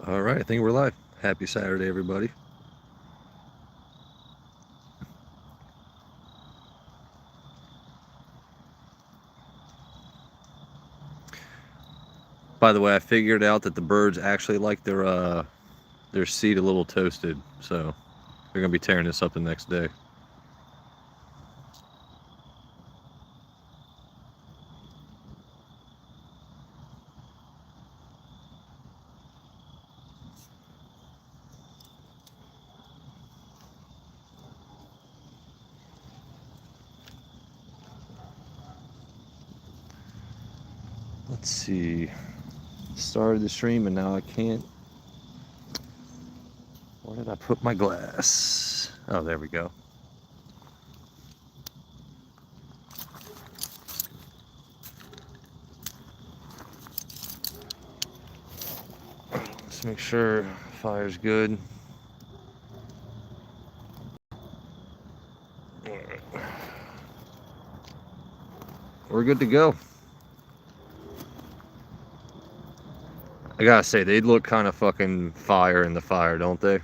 All right, I think we're live. Happy Saturday, everybody. By the way, I figured out that the birds actually like their seed a little toasted, so they're gonna be tearing this up the next day. Let's see. Started the stream and now I can't. Where did I put my glass? Oh, there we go. Let's make sure fire's good. We're good to go. I gotta say, they look kind of fucking fire in the fire, don't they?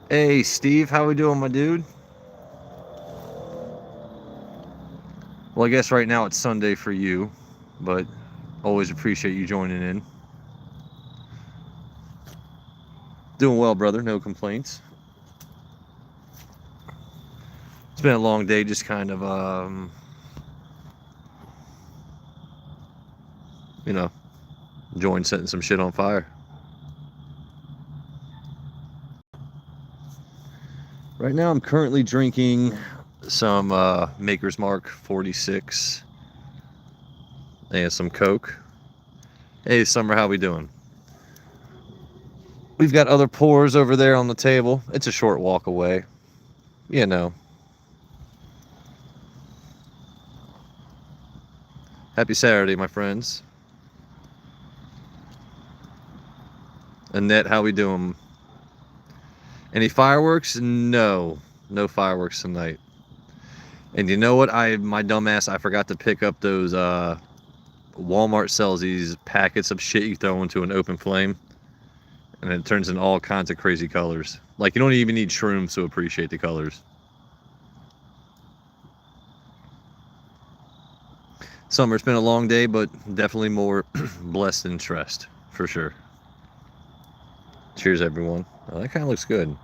Hey, Steve, how we doing, my dude? Well, I guess right now it's Sunday for you, but always appreciate you joining in. Doing well, brother. No complaints. It's been a long day, just kind of, you know, enjoying setting some shit on fire. Right now, I'm currently drinking some Maker's Mark 46 and some Coke. Hey, Summer, how we doing? We've got other pours over there on the table. It's a short walk away. You know. Happy Saturday, my friends. Annette, how we doing? Any fireworks? No. No fireworks tonight. And you know what? My dumbass, I forgot to pick up those, Walmart sells these packets of shit you throw into an open flame. And it turns into all kinds of crazy colors. Like, you don't even need shrooms to appreciate the colors. Summer, it's been a long day, but definitely more blessed and stressed, for sure. Cheers, everyone. Oh, that kind of looks good.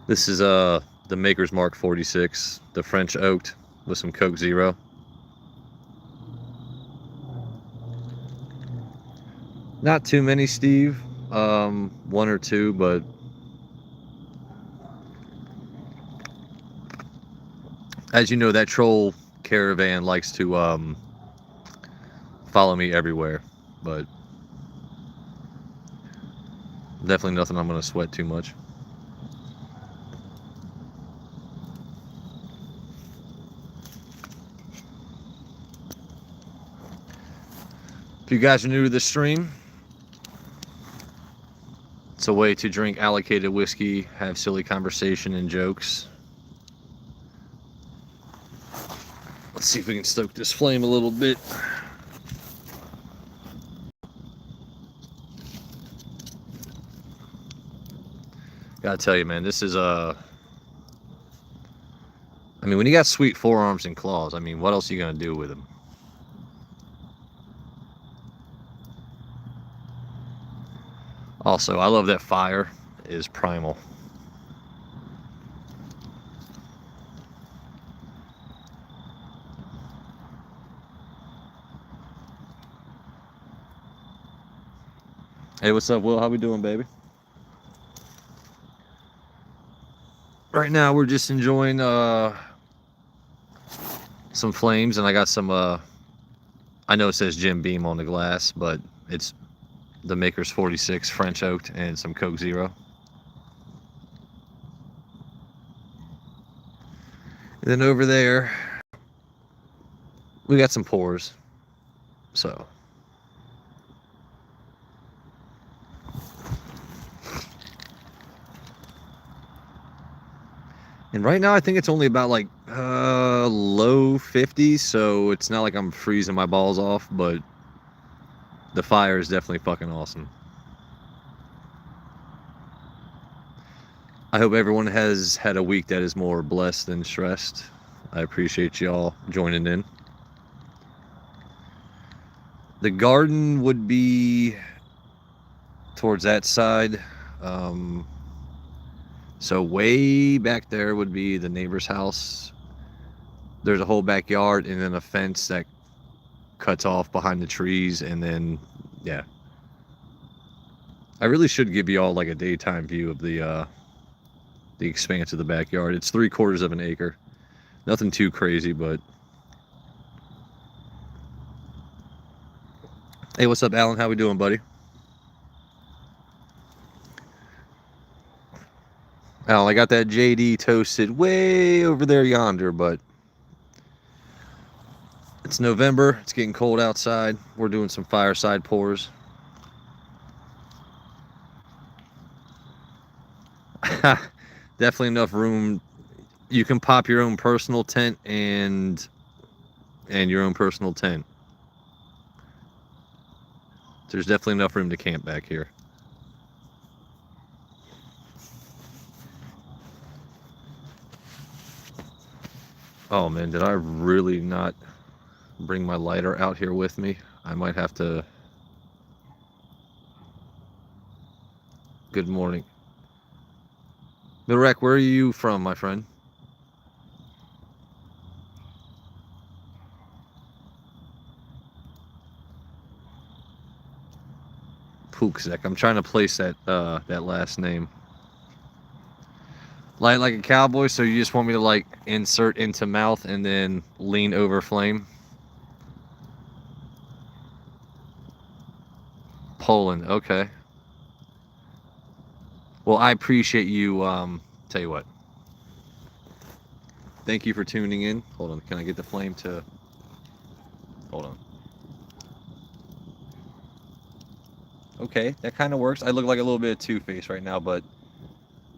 This is the Maker's Mark 46, the French oaked with some Coke Zero. Not too many, Steve. One or two, but as you know, that troll caravan likes to follow me everywhere, but definitely nothing I'm gonna sweat too much. If you guys are new to the stream, it's a way to drink allocated whiskey, have silly conversation and jokes. Let's see if we can stoke this flame a little bit. Gotta tell you, man, this is I mean, when you got sweet forearms and claws, I mean, what else are you gonna do with them? Also, I love that fire is primal. Hey, what's up, Will? How we doing, baby? Right now, we're just enjoying some flames, and I got some I know it says Jim Beam on the glass, but it's the Maker's 46 French oaked and some Coke Zero. And then over there, we got some pours. So. And right now, I think it's only about like low 50s, so it's not like I'm freezing my balls off, but the fire is definitely fucking awesome. I hope everyone has had a week that is more blessed than stressed. I appreciate y'all joining in. The garden would be towards that side. So way back there would be the neighbor's house. There's a whole backyard and then a fence that cuts off behind the trees, and then yeah. I really should give you all like a daytime view of the expanse of the backyard. It's 3/4 of an acre. Nothing too crazy, but hey, what's up, Alan? How we doing, buddy? Alan, I got that JD toasted way over there yonder, but it's November. It's getting cold outside. We're doing some fireside pours. Definitely enough room. You can pop your own personal tent and your own personal tent. There's definitely enough room to camp back here. Oh man, did I really not bring my lighter out here with me? I might have to. Good morning. Milrek, where are you from, my friend? Pooksek. I'm trying to place that that last name. Like a cowboy, so you just want me to like insert into mouth and then lean over flame? Poland, okay. Well, I appreciate you. Tell you what. Thank you for tuning in. Hold on, can I get the flame to... Hold on. Okay, that kind of works. I look like a little bit of Two-Face right now, but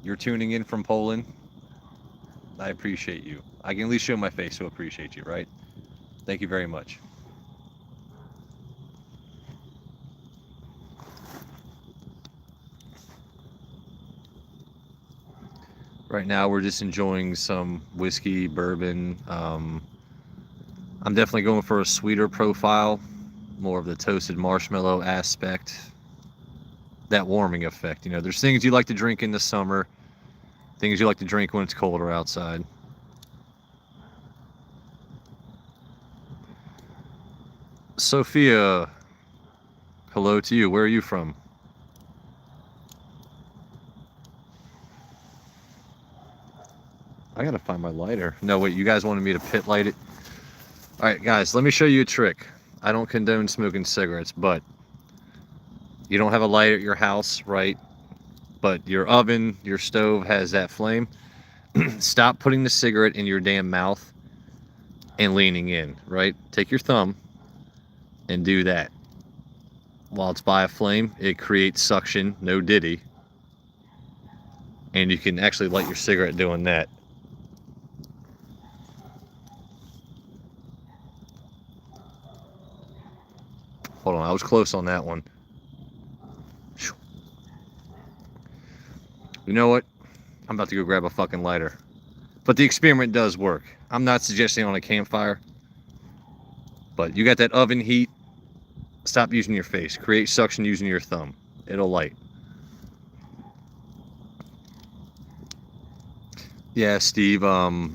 you're tuning in from Poland. I appreciate you. I can at least show my face to appreciate you, right? Thank you very much. Right now, we're just enjoying some whiskey, bourbon. I'm definitely going for a sweeter profile, more of the toasted marshmallow aspect, that warming effect. You know, there's things you like to drink in the summer, things you like to drink when it's colder outside. Sophia, hello to you. Where are you from? I gotta find my lighter. No, wait, you guys wanted me to pit light it? All right, guys, let me show you a trick. I don't condone smoking cigarettes, but you don't have a lighter at your house, right? But your oven, your stove has that flame. Stop putting the cigarette in your damn mouth and leaning in, right? Take your thumb and do that. While it's by a flame, it creates suction, no diddy. And you can actually light your cigarette doing that. Hold on, I was close on that one. You know what? I'm about to go grab a fucking lighter. But the experiment does work. I'm not suggesting on a campfire. But you got that oven heat. Stop using your face. Create suction using your thumb. It'll light. Yeah, Steve. Like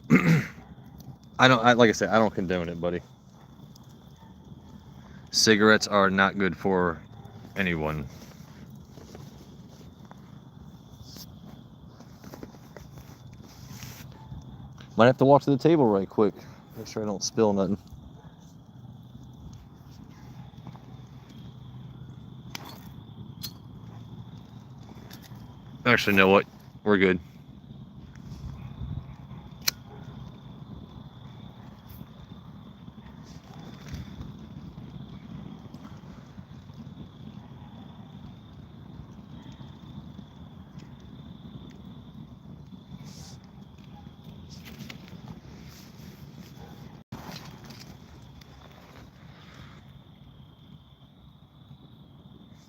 I said, I don't condone it, buddy. Cigarettes are not good for anyone. Might have to walk to the table right quick. Make sure I don't spill nothing. Actually, you know what? We're good.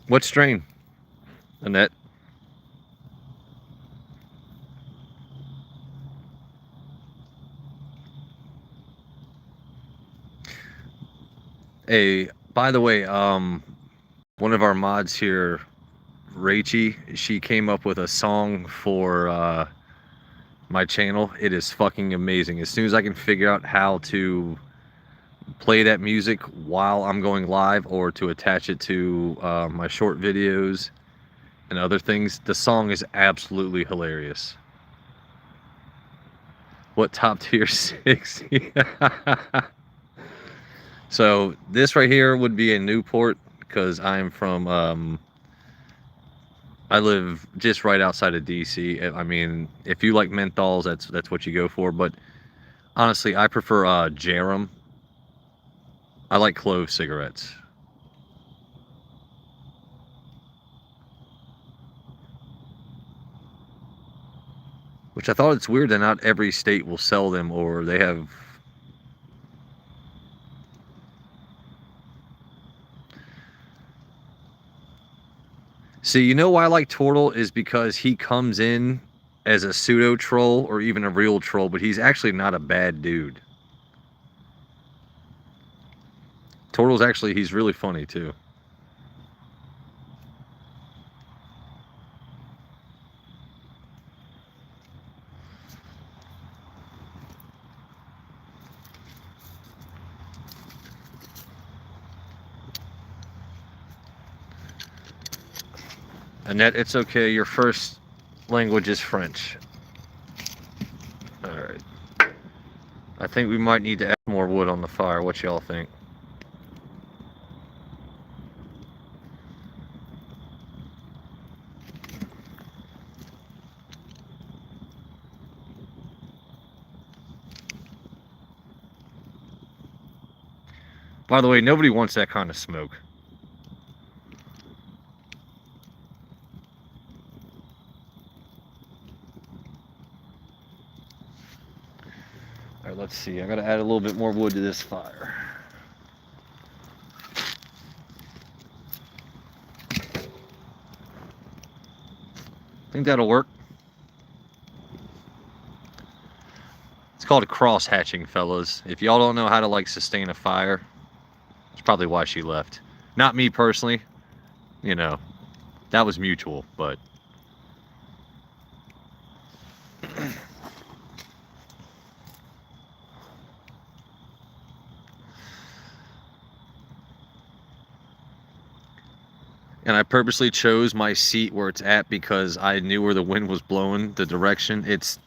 What strain, Annette? Hey, by the way, one of our mods here, Rachie, she came up with a song for my channel. It is fucking amazing. As soon as I can figure out how to play that music while I'm going live or to attach it to my short videos and other things, the song is absolutely hilarious. What top tier 6? So this right here would be in Newport because I'm from I live just right outside of DC. I mean, if you like menthols, that's what you go for. But honestly, I prefer Jarum. I like clove cigarettes. Which I thought it's weird that not every state will sell them, or they have. See, you know why I like Turtle is because he comes in as a pseudo troll or even a real troll, but he's actually not a bad dude. Turtle's actually, he's really funny too. Annette, it's okay. Your first language is French. All right. I think we might need to add more wood on the fire. What y'all think? By the way, nobody wants that kind of smoke. All right, let's see. I gotta add a little bit more wood to this fire. I think that'll work. It's called a cross hatching, fellas. If y'all don't know how to like sustain a fire, that's probably why she left. Not me personally. You know, that was mutual, but and I purposely chose my seat where it's at because I knew where the wind was blowing, the direction. It's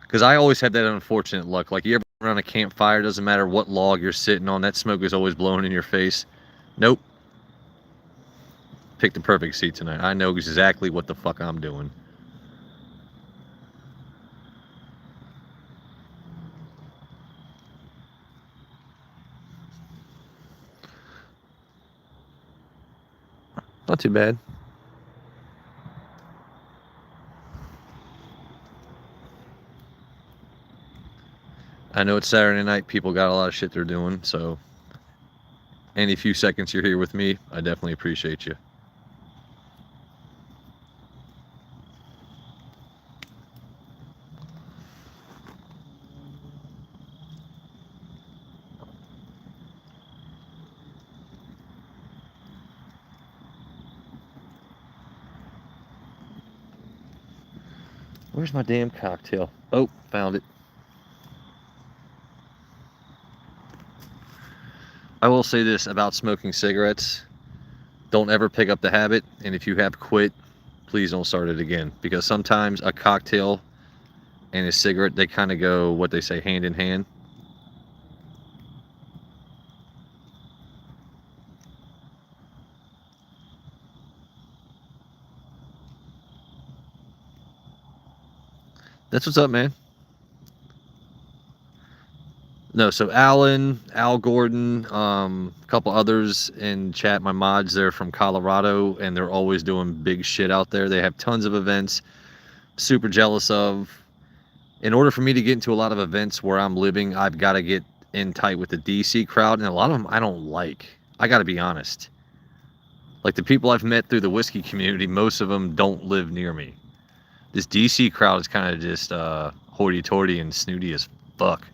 because I always had that unfortunate luck. Like, you ever around a campfire, doesn't matter what log you're sitting on, that smoke is always blowing in your face. Nope. Picked the perfect seat tonight. I know exactly what the fuck I'm doing. Not too bad. I know it's Saturday night. People got a lot of shit they're doing, so any few seconds you're here with me, I definitely appreciate you. Where's my damn cocktail? Oh, found it. I will say this about smoking cigarettes. Don't ever pick up the habit, and if you have quit, please don't start it again. Because sometimes a cocktail and a cigarette, they kind of go, what they say, hand in hand. That's what's up, man. No, so Alan, Al Gordon, a couple others in chat, my mods, they're from Colorado, and they're always doing big shit out there. They have tons of events, super jealous of. In order for me to get into a lot of events where I'm living, I've got to get in tight with the DC crowd, and a lot of them I don't like. I got to be honest. Like the people I've met through the whiskey community, most of them don't live near me. This DC crowd is kind of just hoity-toity and snooty as fuck.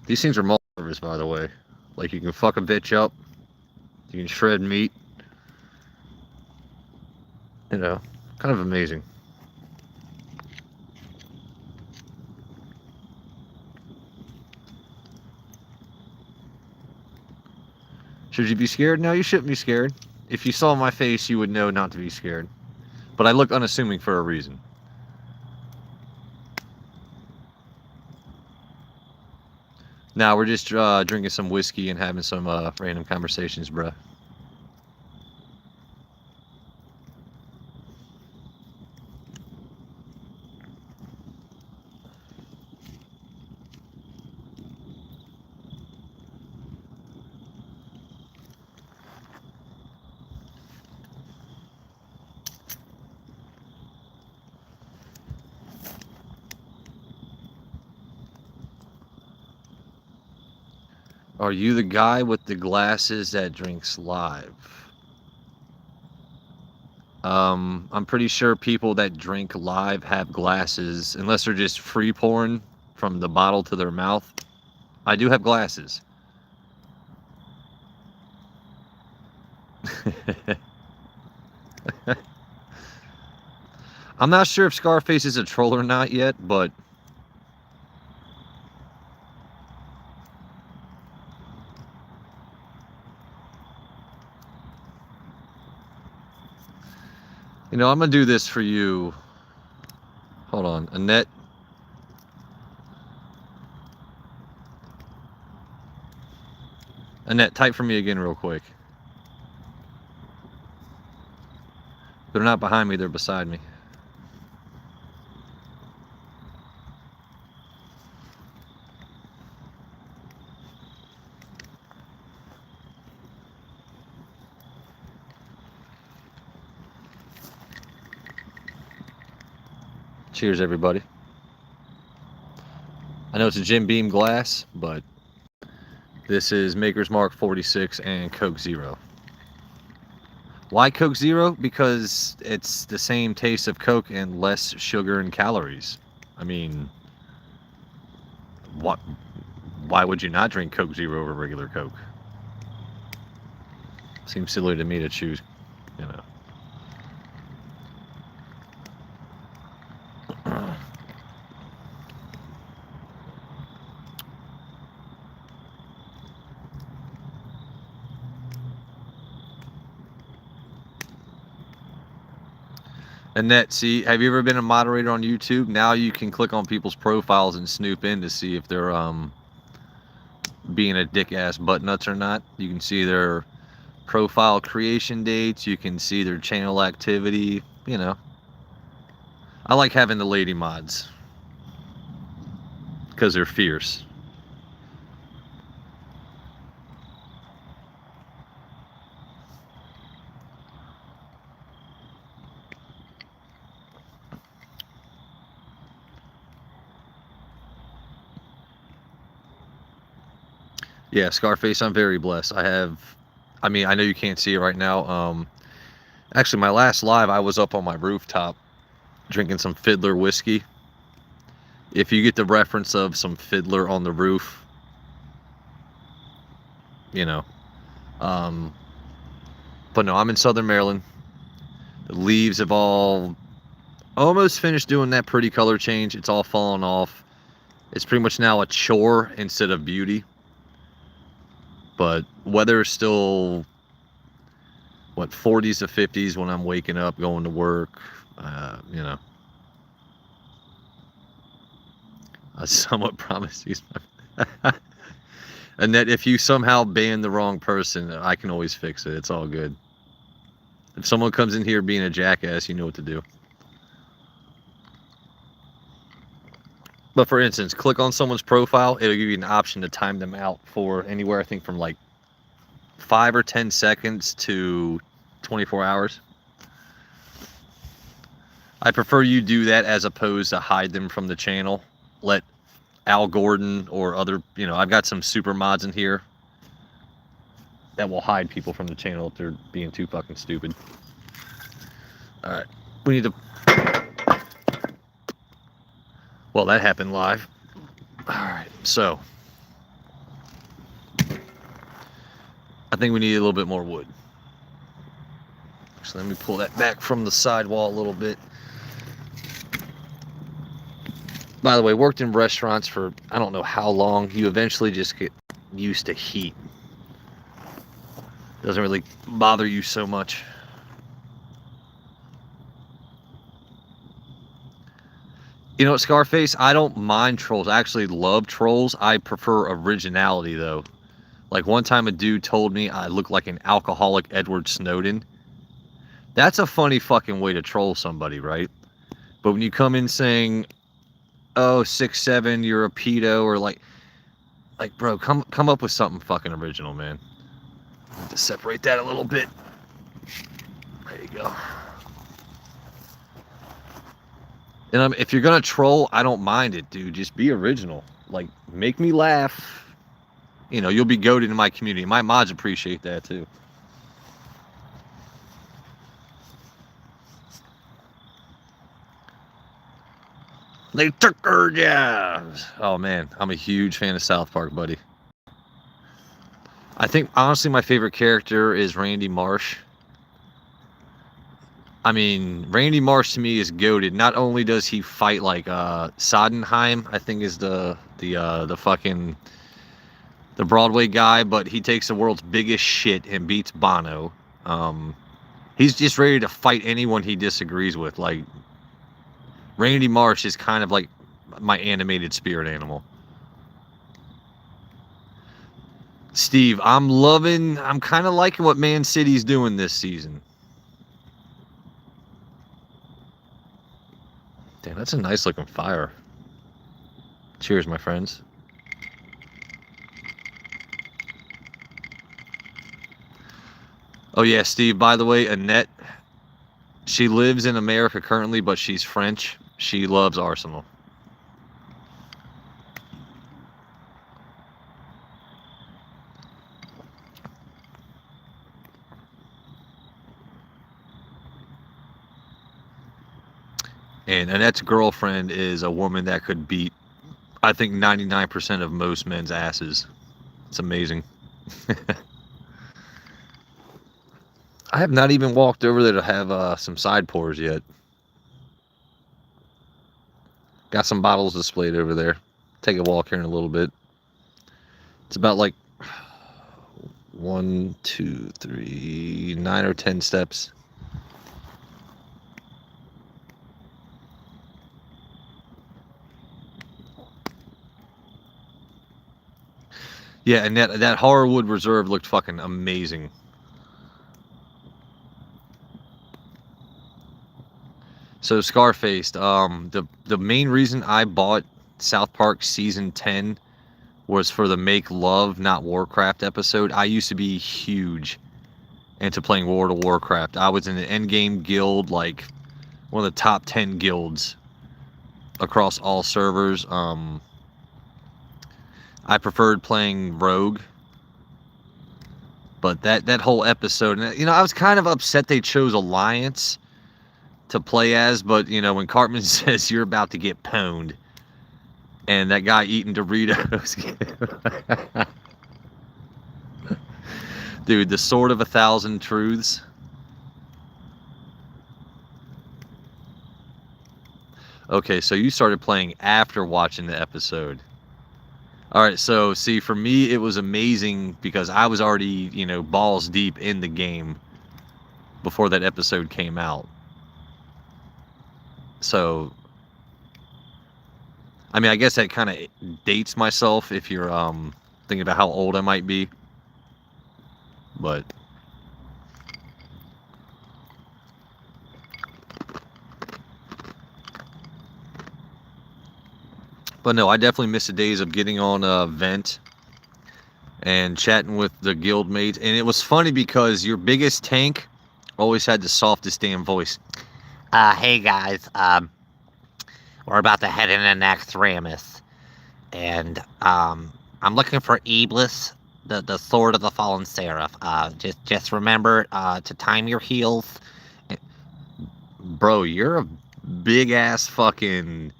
These things are multi-purpose, by the way. Like, you can fuck a bitch up. You can shred meat. You know, kind of amazing. Should you be scared? No, you shouldn't be scared. If you saw my face, you would know not to be scared. But I look unassuming for a reason. Now we're just drinking some whiskey and having some random conversations, bruh. Are you the guy with the glasses that drinks live? I'm pretty sure people that drink live have glasses, unless they're just free pouring from the bottle to their mouth. I do have glasses. I'm not sure if Scarface is a troll or not yet, but you know, I'm gonna do this for you. Hold on, Annette. Annette, type for me again real quick. They're not behind me, they're beside me. Cheers, everybody. I know it's a Jim Beam glass, but this is Maker's Mark 46 and Coke Zero. Why Coke Zero? Because it's the same taste of Coke and less sugar and calories. I mean, why would you not drink Coke Zero over regular Coke? Seems silly to me to choose, you know. Annette, see, have you ever been a moderator on YouTube? Now you can click on people's profiles and snoop in to see if they're being a dick-ass butt nuts or not. You can see their profile creation dates. You can see their channel activity. You know, I like having the lady mods because they're fierce. Yeah, Scarface, I'm very blessed. I mean, I know you can't see it right now. Actually, my last live, I was up on my rooftop drinking some Fiddler whiskey. If you get the reference of some Fiddler on the roof, you know. But no, I'm in Southern Maryland. The leaves have all almost finished doing that pretty color change. It's all fallen off. It's pretty much now a chore instead of beauty. But weather is still, what, 40s to 50s when I'm waking up, going to work, you know. I somewhat promise you. And that if you somehow ban the wrong person, I can always fix it. It's all good. If someone comes in here being a jackass, you know what to do. But for instance, click on someone's profile, it'll give you an option to time them out for anywhere, I think, from like 5 or 10 seconds to 24 hours. I prefer you do that as opposed to hide them from the channel. Let Al Gordon or other, I've got some super mods in here that will hide people from the channel if they're being too fucking stupid. All right, we need to. Well, that happened live. All right, so I think we need a little bit more wood. So let me pull that back from the side wall a little bit. By the way, worked in restaurants for I don't know how long. You eventually just get used to heat. Doesn't really bother you so much. You know what, Scarface? I don't mind trolls. I actually love trolls. I prefer originality, though. Like, one time a dude told me I look like an alcoholic Edward Snowden. That's a funny fucking way to troll somebody, right? But when you come in saying, oh, 6'7", you're a pedo, or like, bro, come up with something fucking original, man. I have to separate that a little bit. There you go. And if you're gonna troll, I don't mind it, dude. Just be original. Like, make me laugh. You'll be goated in my community. My mods appreciate that too. They took her jobs. Oh man, I'm a huge fan of South Park, buddy. I think honestly my favorite character is Randy Marsh. I mean, Randy Marsh to me is goated. Not only does he fight like Sodenheim, I think is the fucking the Broadway guy, but he takes the world's biggest shit and beats Bono. He's just ready to fight anyone he disagrees with. Like, Randy Marsh is kind of like my animated spirit animal. Steve, I'm kind of liking what Man City's doing this season. Damn, that's a nice looking fire. Cheers, my friends. Oh yeah, Steve, by the way, Annette, she lives in America currently, but she's French. She loves Arsenal. And Annette's girlfriend is a woman that could beat, I think, 99% of most men's asses. It's amazing. I have not even walked over there to have some side pours yet. Got some bottles displayed over there. Take a walk here in a little bit. It's about like 1, 2, 3, 9 or 10 steps. Yeah, and that Horrorwood Reserve looked fucking amazing. So Scarface, the main reason I bought South Park Season 10 was for the Make Love, Not Warcraft episode. I used to be huge into playing World of Warcraft. I was in the endgame guild, like one of the top 10 guilds across all servers. I preferred playing Rogue. But that whole episode, I was kind of upset they chose Alliance to play as, but when Cartman says you're about to get pwned, and that guy eating Doritos, dude, the Sword of 1,000 Truths. Okay, so you started playing after watching the episode. All right, so see, for me, it was amazing because I was already, balls deep in the game before that episode came out. So, I mean, I guess that kind of dates myself if you're thinking about how old I might be. But But no, I definitely miss the days of getting on a vent and chatting with the guild mates. And it was funny because your biggest tank always had the softest damn voice. Hey guys, we're about to head into next Ramus, and I'm looking for Iblis, the sword of the fallen seraph. Just remember to time your heals. Bro, you're a big ass fucking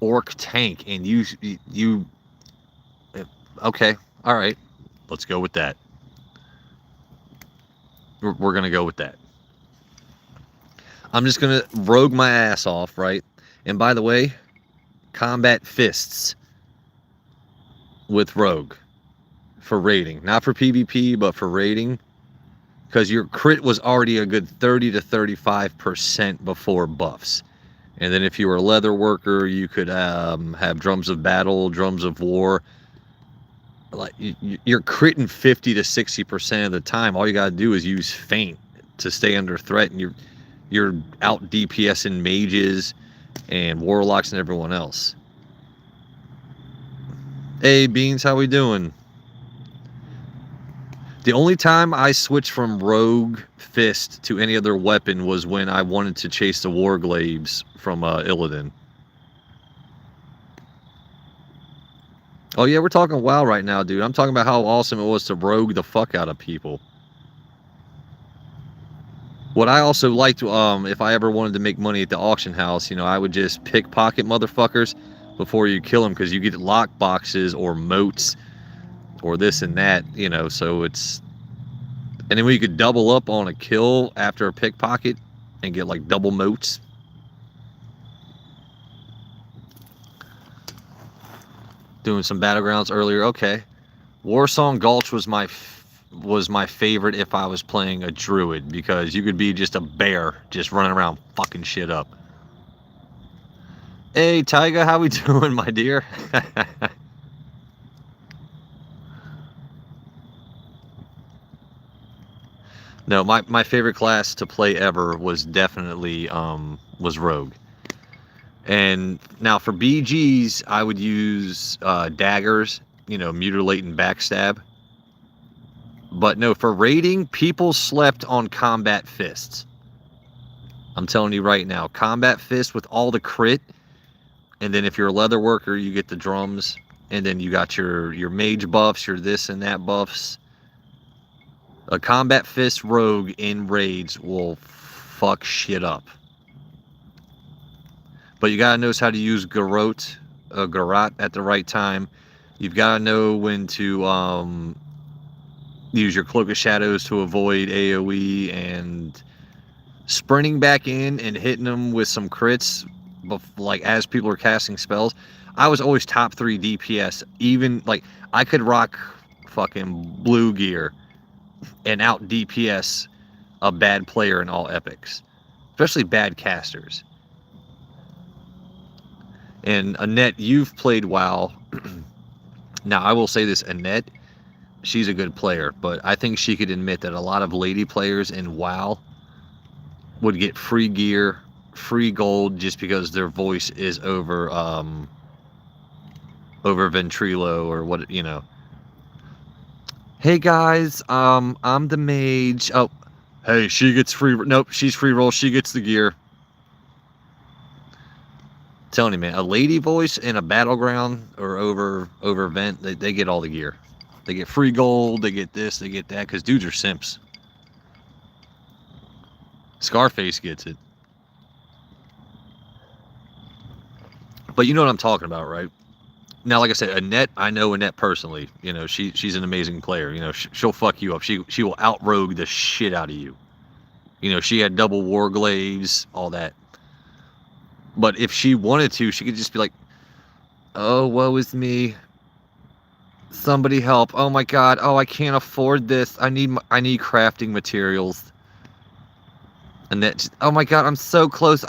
orc tank, and you okay, all right, let's go with that. We're gonna go with that. I'm just gonna rogue my ass off, right? And by the way, combat fists with rogue for raiding, not for PvP, but for raiding, because your crit was already a good 30 to 35% before buffs. And then if you were a leather worker, you could have drums of battle, drums of war. Like you're critting 50 to 60% of the time. All you gotta do is use feint to stay under threat, and you're out DPSing mages and warlocks and everyone else. Hey Beans, how we doing? The only time I switched from rogue fist to any other weapon was when I wanted to chase the warglaives from Illidan. Oh yeah, we're talking WoW right now, dude. I'm talking about how awesome it was to rogue the fuck out of people. What I also liked, if I ever wanted to make money at the auction house, I would just pickpocket motherfuckers before you kill them, because you get lock boxes or moats or this and that, so it's... And then we could double up on a kill after a pickpocket and get like double moats. Doing some battlegrounds earlier. Okay. Warsong Gulch was my favorite if I was playing a druid, because you could be just a bear just running around fucking shit up. Hey Tyga, how we doing, my dear? No, my favorite class to play ever was definitely was Rogue. And now for BGs, I would use daggers, mutilate and backstab. But no, for raiding, people slept on combat fists. I'm telling you right now, combat fist with all the crit, and then if you're a leather worker, you get the drums, and then you got your mage buffs, your this and that buffs. A combat fist rogue in raids will fuck shit up. But you gotta know how to use garrote at the right time. You've gotta know when to use your cloak of shadows to avoid AoE, and sprinting back in and hitting them with some crits, like as people are casting spells. I was always top 3 DPS. Even like I could rock fucking blue gear and out DPS a bad player in all epics, especially bad casters. And Annette, you've played WoW. Now I will say this, Annette, she's a good player, but I think she could admit that a lot of lady players in WoW would get free gear, free gold, just because their voice is over Ventrilo or what. Hey guys, I'm the mage. Oh, hey, she gets free. Nope, she's free roll. She gets the gear. Telling you, man, a lady voice in a battleground or over vent, they get all the gear. They get free gold. They get this. They get that. Because dudes are simps. Scarface gets it. But you know what I'm talking about, right? Now, like I said, Annette, I know Annette personally. She's an amazing player. She'll fuck you up. She will outrogue the shit out of you. She had double warglaives, all that. But if she wanted to, she could just be like, "Oh, woe is me. Somebody help. Oh my god. Oh, I can't afford this. I need crafting materials." And that just, oh my god, I'm so close.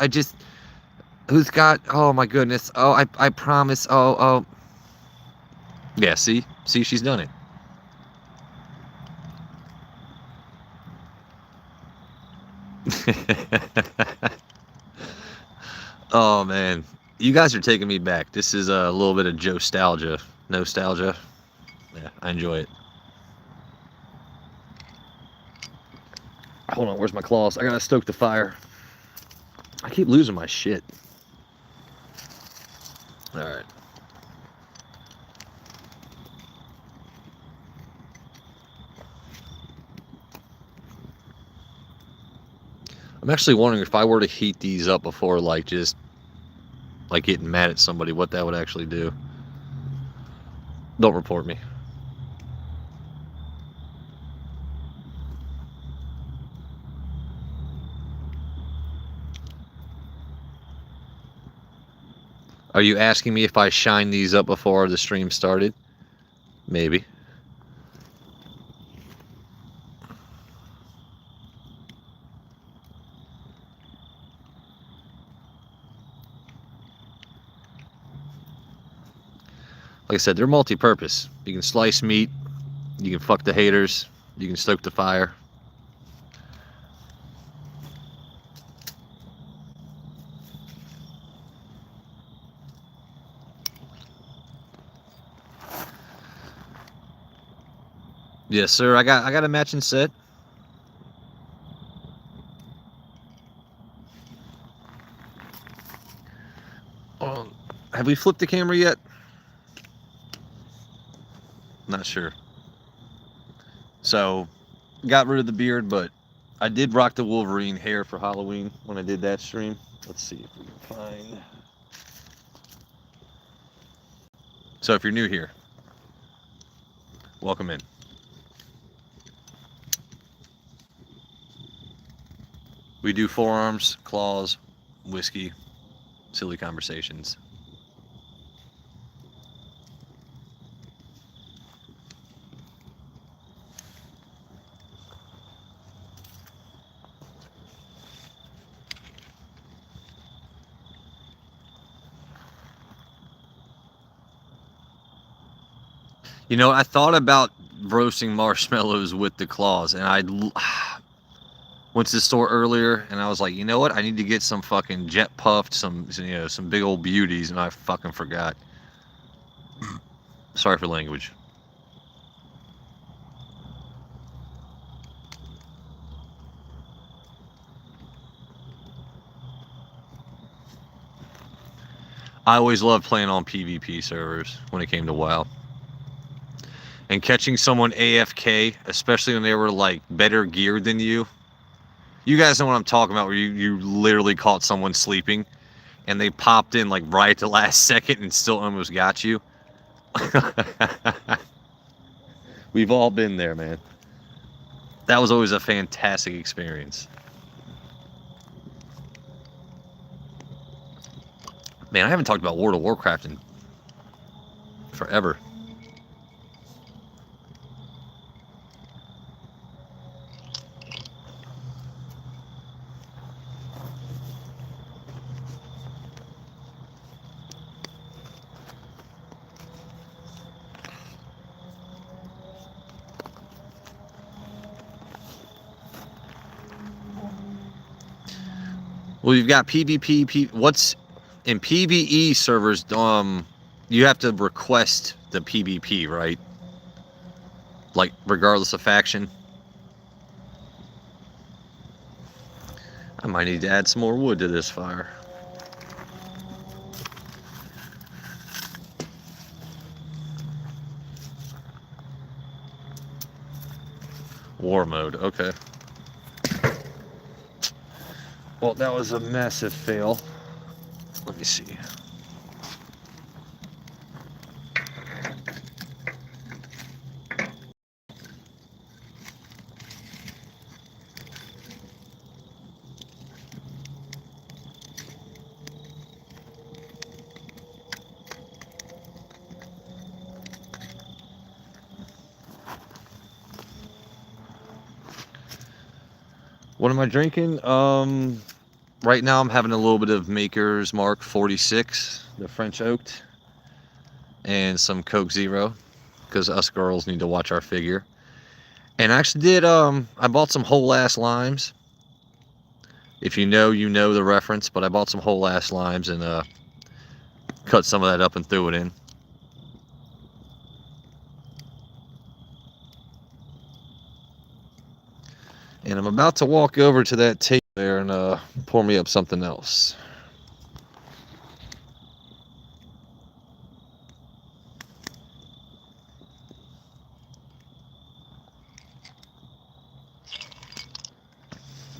Who's got, oh my goodness. Oh, I promise. Oh. Yeah, see, she's done it. Oh man, You guys are taking me back. This is a little bit of Joe-stalgia. Nostalgia. Yeah, I enjoy it. Hold on, where's my claws? I gotta stoke the fire. I keep losing my shit. Alright. I'm actually wondering if I were to heat these up before, like, just, like, getting mad at somebody, what that would actually do. Don't report me. Are you asking me if I shine these up before the stream started? Maybe. Like I said, they're multi-purpose. You can slice meat, you can fuck the haters, you can stoke the fire. Yes, sir. I got a matching set. Have we flipped the camera yet? Not sure. So, got rid of the beard, but I did rock the Wolverine hair for Halloween when I did that stream. Let's see if we can find. So if you're new here, welcome in. We do forearms, claws, whiskey, silly conversations. You know, I thought about roasting marshmallows with the claws, and I went to the store earlier, and I was like, you know what? I need to get some fucking jet puffed, some big old beauties, and I fucking forgot. Sorry for language. I always loved playing on PvP servers when it came to WoW. And catching someone AFK, especially when they were like better geared than you. You guys know what I'm talking about, where you literally caught someone sleeping and they popped in like right at the last second and still almost got you. We've all been there, man. That was always a fantastic experience. Man, I haven't talked about World of Warcraft in forever. Well, you've got PvP. What's in PvE servers? You have to request the PvP, right? Like, regardless of faction. I might need to add some more wood to this fire. War mode, okay. Well, that was a massive fail. Let me see. What am I drinking? Right now I'm having a little bit of Maker's Mark 46, the French oaked, and some Coke Zero, because us girls need to watch our figure. And I actually did, I bought some whole ass limes. If you know, you know the reference, but I bought some whole ass limes, and Cut some of that up and threw it in. And I'm about to walk over to that table there and pour me up something else.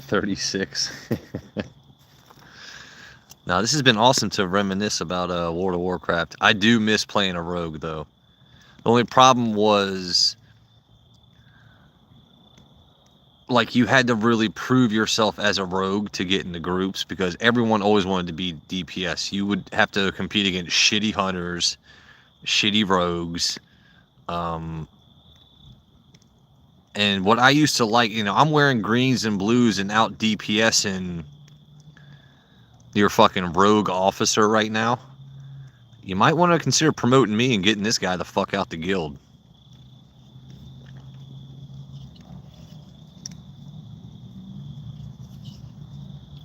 $36. Now, this has been awesome to reminisce about World of Warcraft. I do miss playing a rogue, though. The only problem was, like, you had to really prove yourself as a rogue to get into groups, because everyone always wanted to be DPS. You would have to compete against shitty hunters, shitty rogues. And what I used to like, I'm wearing greens and blues and out DPSing your fucking rogue officer right now. You might want to consider promoting me and getting this guy the fuck out the guild.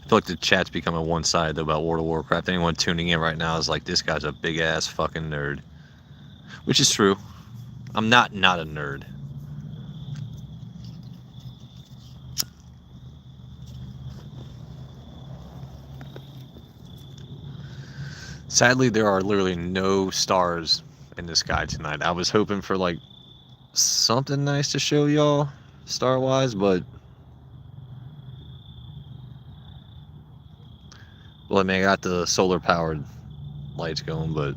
I feel like the chat's becoming one-sided about World of Warcraft. Anyone tuning in right now is like, this guy's a big-ass fucking nerd. Which is true. I'm not a nerd. Sadly, there are literally no stars in the sky tonight. I was hoping for, like, something nice to show y'all, star-wise, but... Well, I mean, I got the solar-powered lights going, but...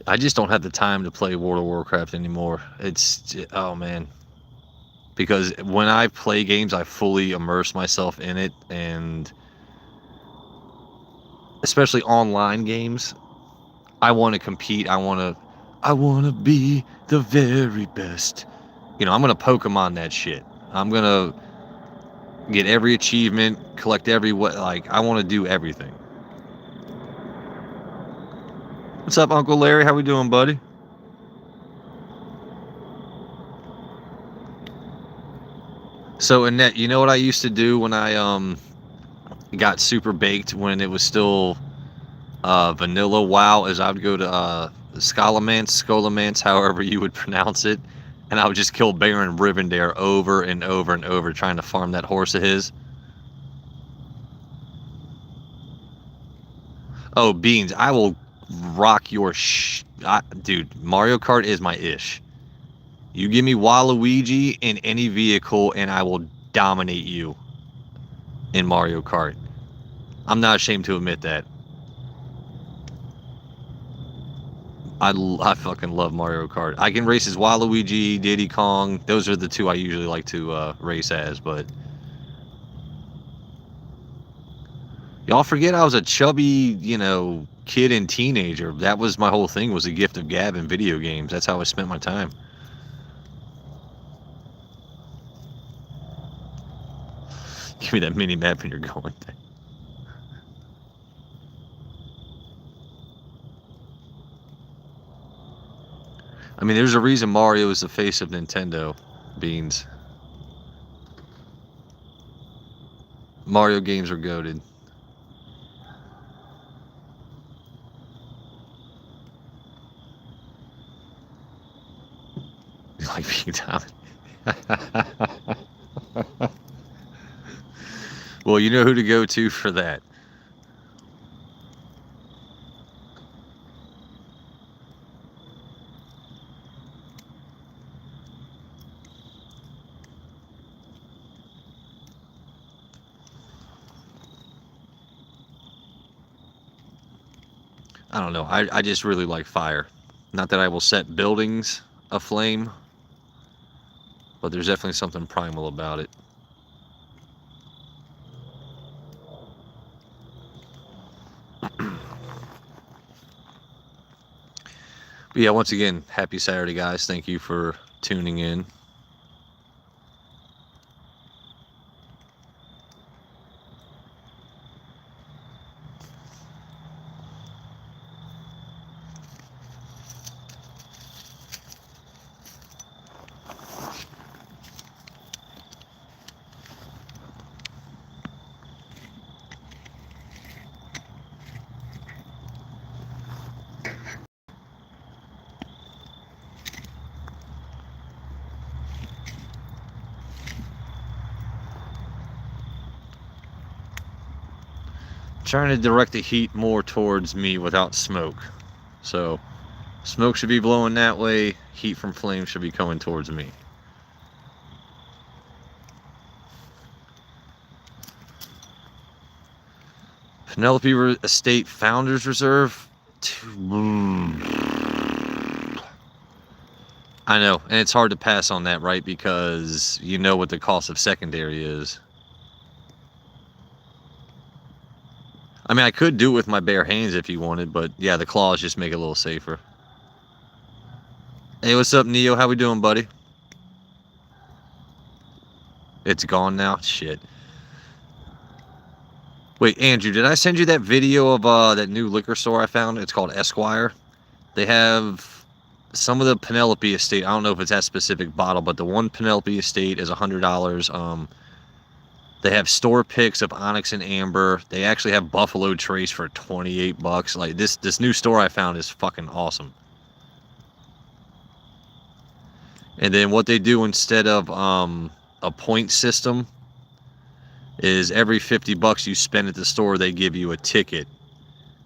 I just don't have the time to play World of Warcraft anymore. It's... oh, man. Because when I play games, I fully immerse myself in it, and... especially online games, I want to compete. I want to be the very best. I'm going to Pokemon that shit. I'm going to get every achievement, collect every I want to do everything. What's up, Uncle Larry? How we doing, buddy? So, Annette, you know what I used to do when I got super baked when it was still vanilla WoW? Is I would go to Skolamance, however you would pronounce it, and I would just kill Baron Rivendare over and over and over, trying to farm that horse of his. Oh, Beans, I will rock your dude, Mario Kart is my ish. You give me Waluigi in any vehicle and I will dominate you in Mario Kart. I'm not ashamed to admit that. I fucking love Mario Kart. I can race as Waluigi, Diddy Kong. Those are the two I usually like to race as, but... Y'all forget I was a chubby, kid and teenager. That was my whole thing, was a gift of gab in video games. That's how I spent my time. Give me that mini map when you're going there. I mean, there's a reason Mario is the face of Nintendo, Beans. Mario games are goated. You like being dominated? Well, you know who to go to for that. I don't know. I just really like fire. Not that I will set buildings aflame, but there's definitely something primal about it. But yeah, once again, happy Saturday, guys. Thank you for tuning in. trying to direct the heat more towards me without smoke. So smoke should be blowing that way. Heat from flames should be coming towards me. Penelope Estate Founders Reserve. I know, and it's hard to pass on that, right? Because you know what the cost of secondary is. I mean, I could do it with my bare hands if you wanted, but yeah, the claws just make it a little safer. Hey, what's up, Neo? How we doing, buddy? It's gone now? Shit. Wait, Andrew, did I send you that video of that new liquor store I found? It's called Esquire. They have some of the Penelope Estate. I don't know if it's that specific bottle, but the one Penelope Estate is $100. They have store picks of Onyx and Amber. They actually have Buffalo Trace for $28. Like this new store I found is fucking awesome. And then what they do instead of a point system is every $50 you spend at the store, they give you a ticket,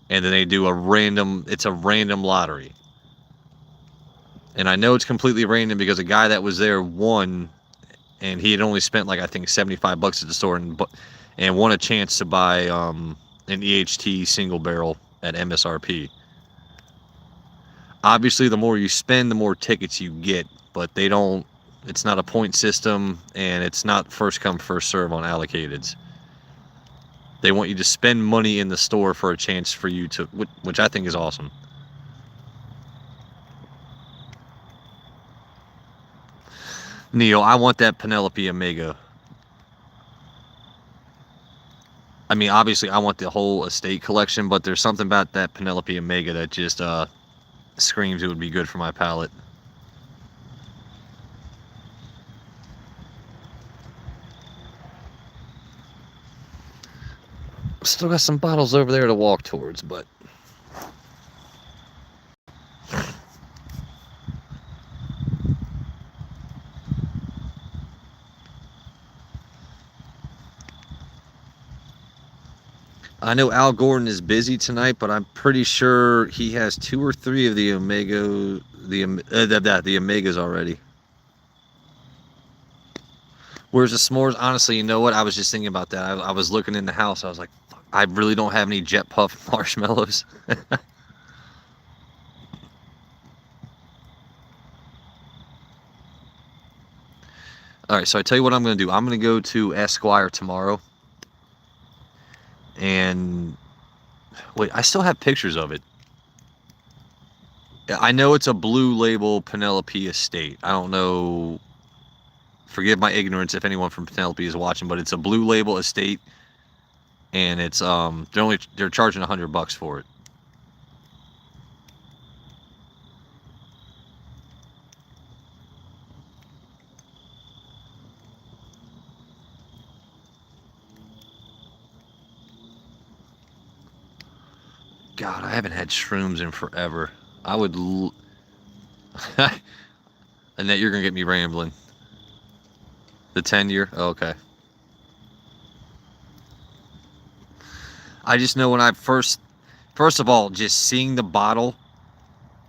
and then they do it's a random lottery. And I know it's completely random because a guy that was there won, and he had only spent like I think $75 at the store and won a chance to buy an EHT single barrel at MSRP. Obviously, the more you spend, the more tickets you get, but it's not a point system, and it's not first come first serve on allocateds. They want you to spend money in the store for a chance for you to, which I think is awesome. Neil, I want that Penelope Omega. I mean, obviously, I want the whole estate collection, but there's something about that Penelope Omega that just screams it would be good for my palate. Still got some bottles over there to walk towards, but I know Al Gordon is busy tonight, but I'm pretty sure he has 2 or 3 of the Omegas already. Where's the s'mores? Honestly, you know what? I was just thinking about that. I was looking in the house. I was like, fuck, I really don't have any Jet Puff marshmallows. All right, so I tell you what I'm going to do. I'm going to go to Esquire tomorrow. And wait, I still have pictures of it. I know it's a blue label Penelope Estate. I don't know. Forgive my ignorance if anyone from Penelope is watching, but it's a blue label estate, and it's they're charging $100 for it. God, I haven't had shrooms in forever. I would. Annette, you're gonna get me rambling. The 10-year? Oh, okay. I just know when I first of all, just seeing the bottle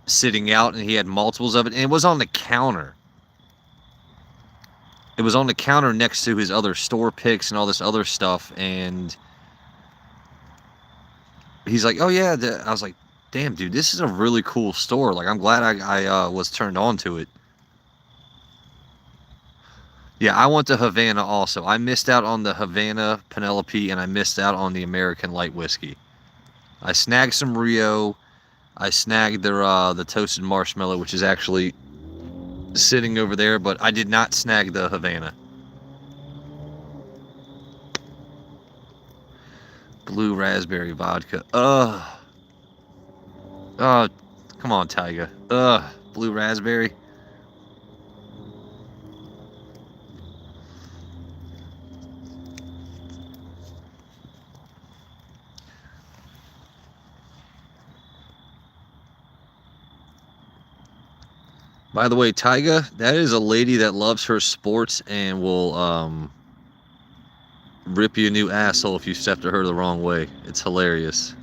sitting out, and he had multiples of it, and it was on the counter. It was on the counter next to his other store picks and all this other stuff, and he's like, oh yeah, I was like, damn, dude, this is a really cool store. Like, I'm glad I was turned on to it. Yeah, I went to Havana also. I missed out on the Havana Penelope, and I missed out on the American Light Whiskey. I snagged some Rio. I snagged the toasted marshmallow, which is actually sitting over there, but I did not snag the Havana. Blue raspberry vodka. Ugh. Oh, come on, Tyga. Ugh. Blue raspberry. By the way, Tyga, that is a lady that loves her sports and will rip you a new asshole if you step to her the wrong way. It's hilarious.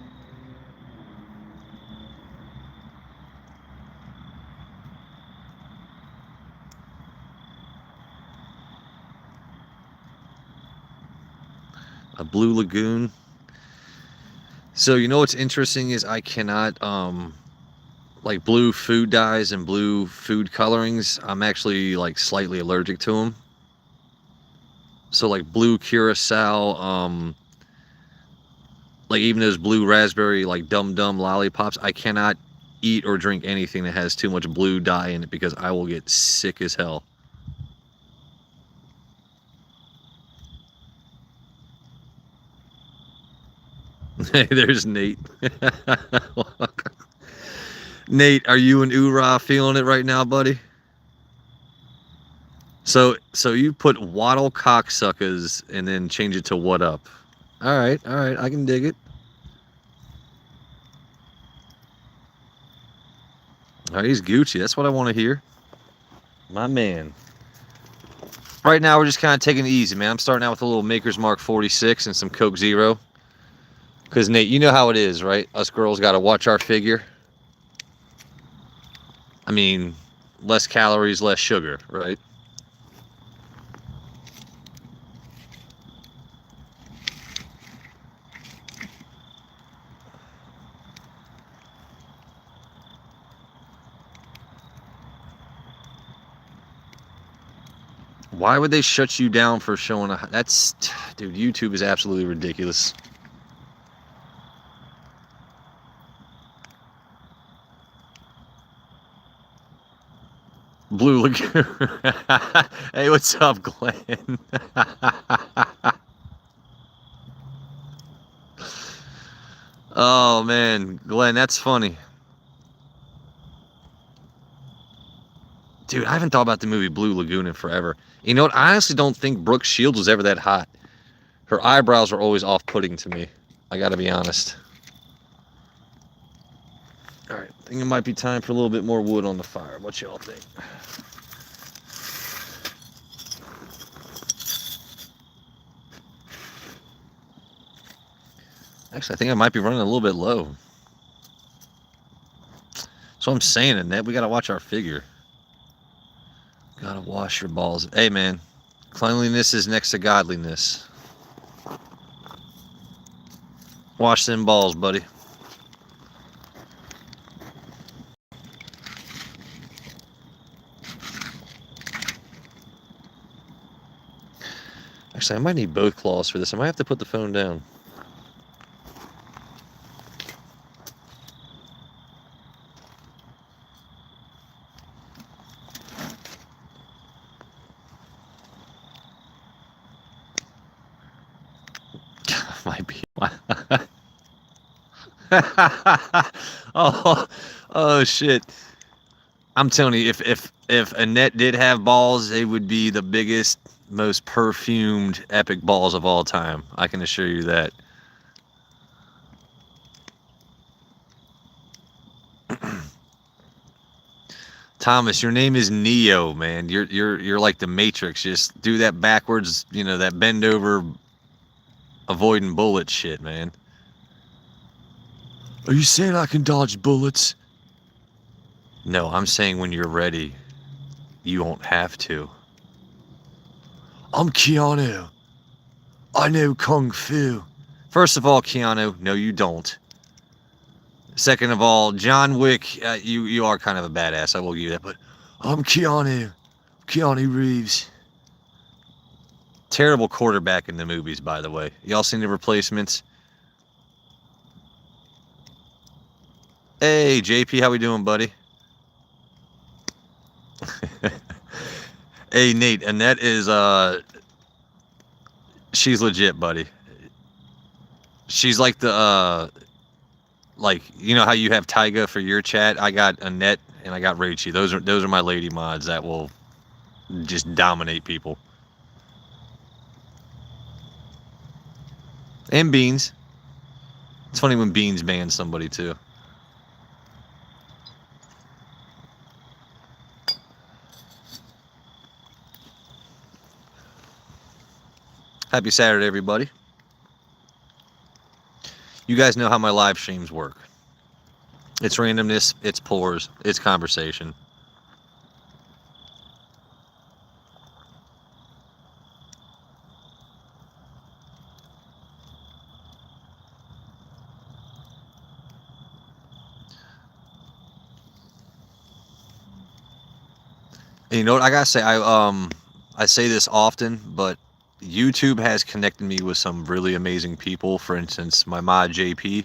A blue lagoon. So you know what's interesting is I cannot like blue food dyes and blue food colorings. I'm actually like slightly allergic to them. So like blue curacao, like even those blue raspberry like dum dum lollipops, I cannot eat or drink anything that has too much blue dye in it because I will get sick as hell. Hey, there's Nate. Nate, are you and Ura feeling it right now, buddy? So you put waddle cocksuckers and then change it to what up? All right, I can dig it. All right, he's Gucci. That's what I want to hear. My man. Right now, we're just kind of taking it easy, man. I'm starting out with a little Maker's Mark 46 and some Coke Zero. Because, Nate, you know how it is, right? Us girls got to watch our figure. I mean, less calories, less sugar, right? Why would they shut you down for showing a... That's... Dude, YouTube is absolutely ridiculous. Blue Lagoon. Hey, what's up, Glenn? Oh, man. Glenn, that's funny. Dude, I haven't thought about the movie Blue Lagoon in forever. You know what? I honestly don't think Brooke Shields was ever that hot. Her eyebrows were always off-putting to me. I gotta be honest. Alright, I think it might be time for a little bit more wood on the fire. What y'all think? Actually, I think I might be running a little bit low. So I'm saying, Annette, we gotta watch our figure. Gotta wash your balls. Hey, man. Cleanliness is next to godliness. Wash them balls, buddy. Actually, I might need both claws for this. I might have to put the phone down. Might be. oh shit. I'm telling you, if Annette did have balls, they would be the biggest, most perfumed, epic balls of all time. I can assure you that. Thomas, your name is Neo, man. You're like the Matrix. Just do that backwards, you know, that bend over, avoiding bullet shit, man. Are you saying I can dodge bullets? No, I'm saying when you're ready, you won't have to. I'm Keanu. I know Kung Fu. First of all, Keanu, no you don't. Second of all, John Wick, you are kind of a badass, I will give you that, but I'm Keanu. Keanu Reeves. Terrible quarterback in the movies, by the way. Y'all seen the replacements? Hey, JP, how we doing, buddy? Hey, Nate, Annette is, she's legit, buddy. She's like the, like, you know how you have Tyga for your chat? I got Annette and I got Rachie. Those are my lady mods that will just dominate people. And Beans. It's funny when Beans bans somebody too. Happy Saturday, everybody. You guys know how my live streams work. It's randomness, it's pours, it's conversation. And you know what I gotta say? I say this often, but YouTube has connected me with some really amazing people. For instance, my mod JP,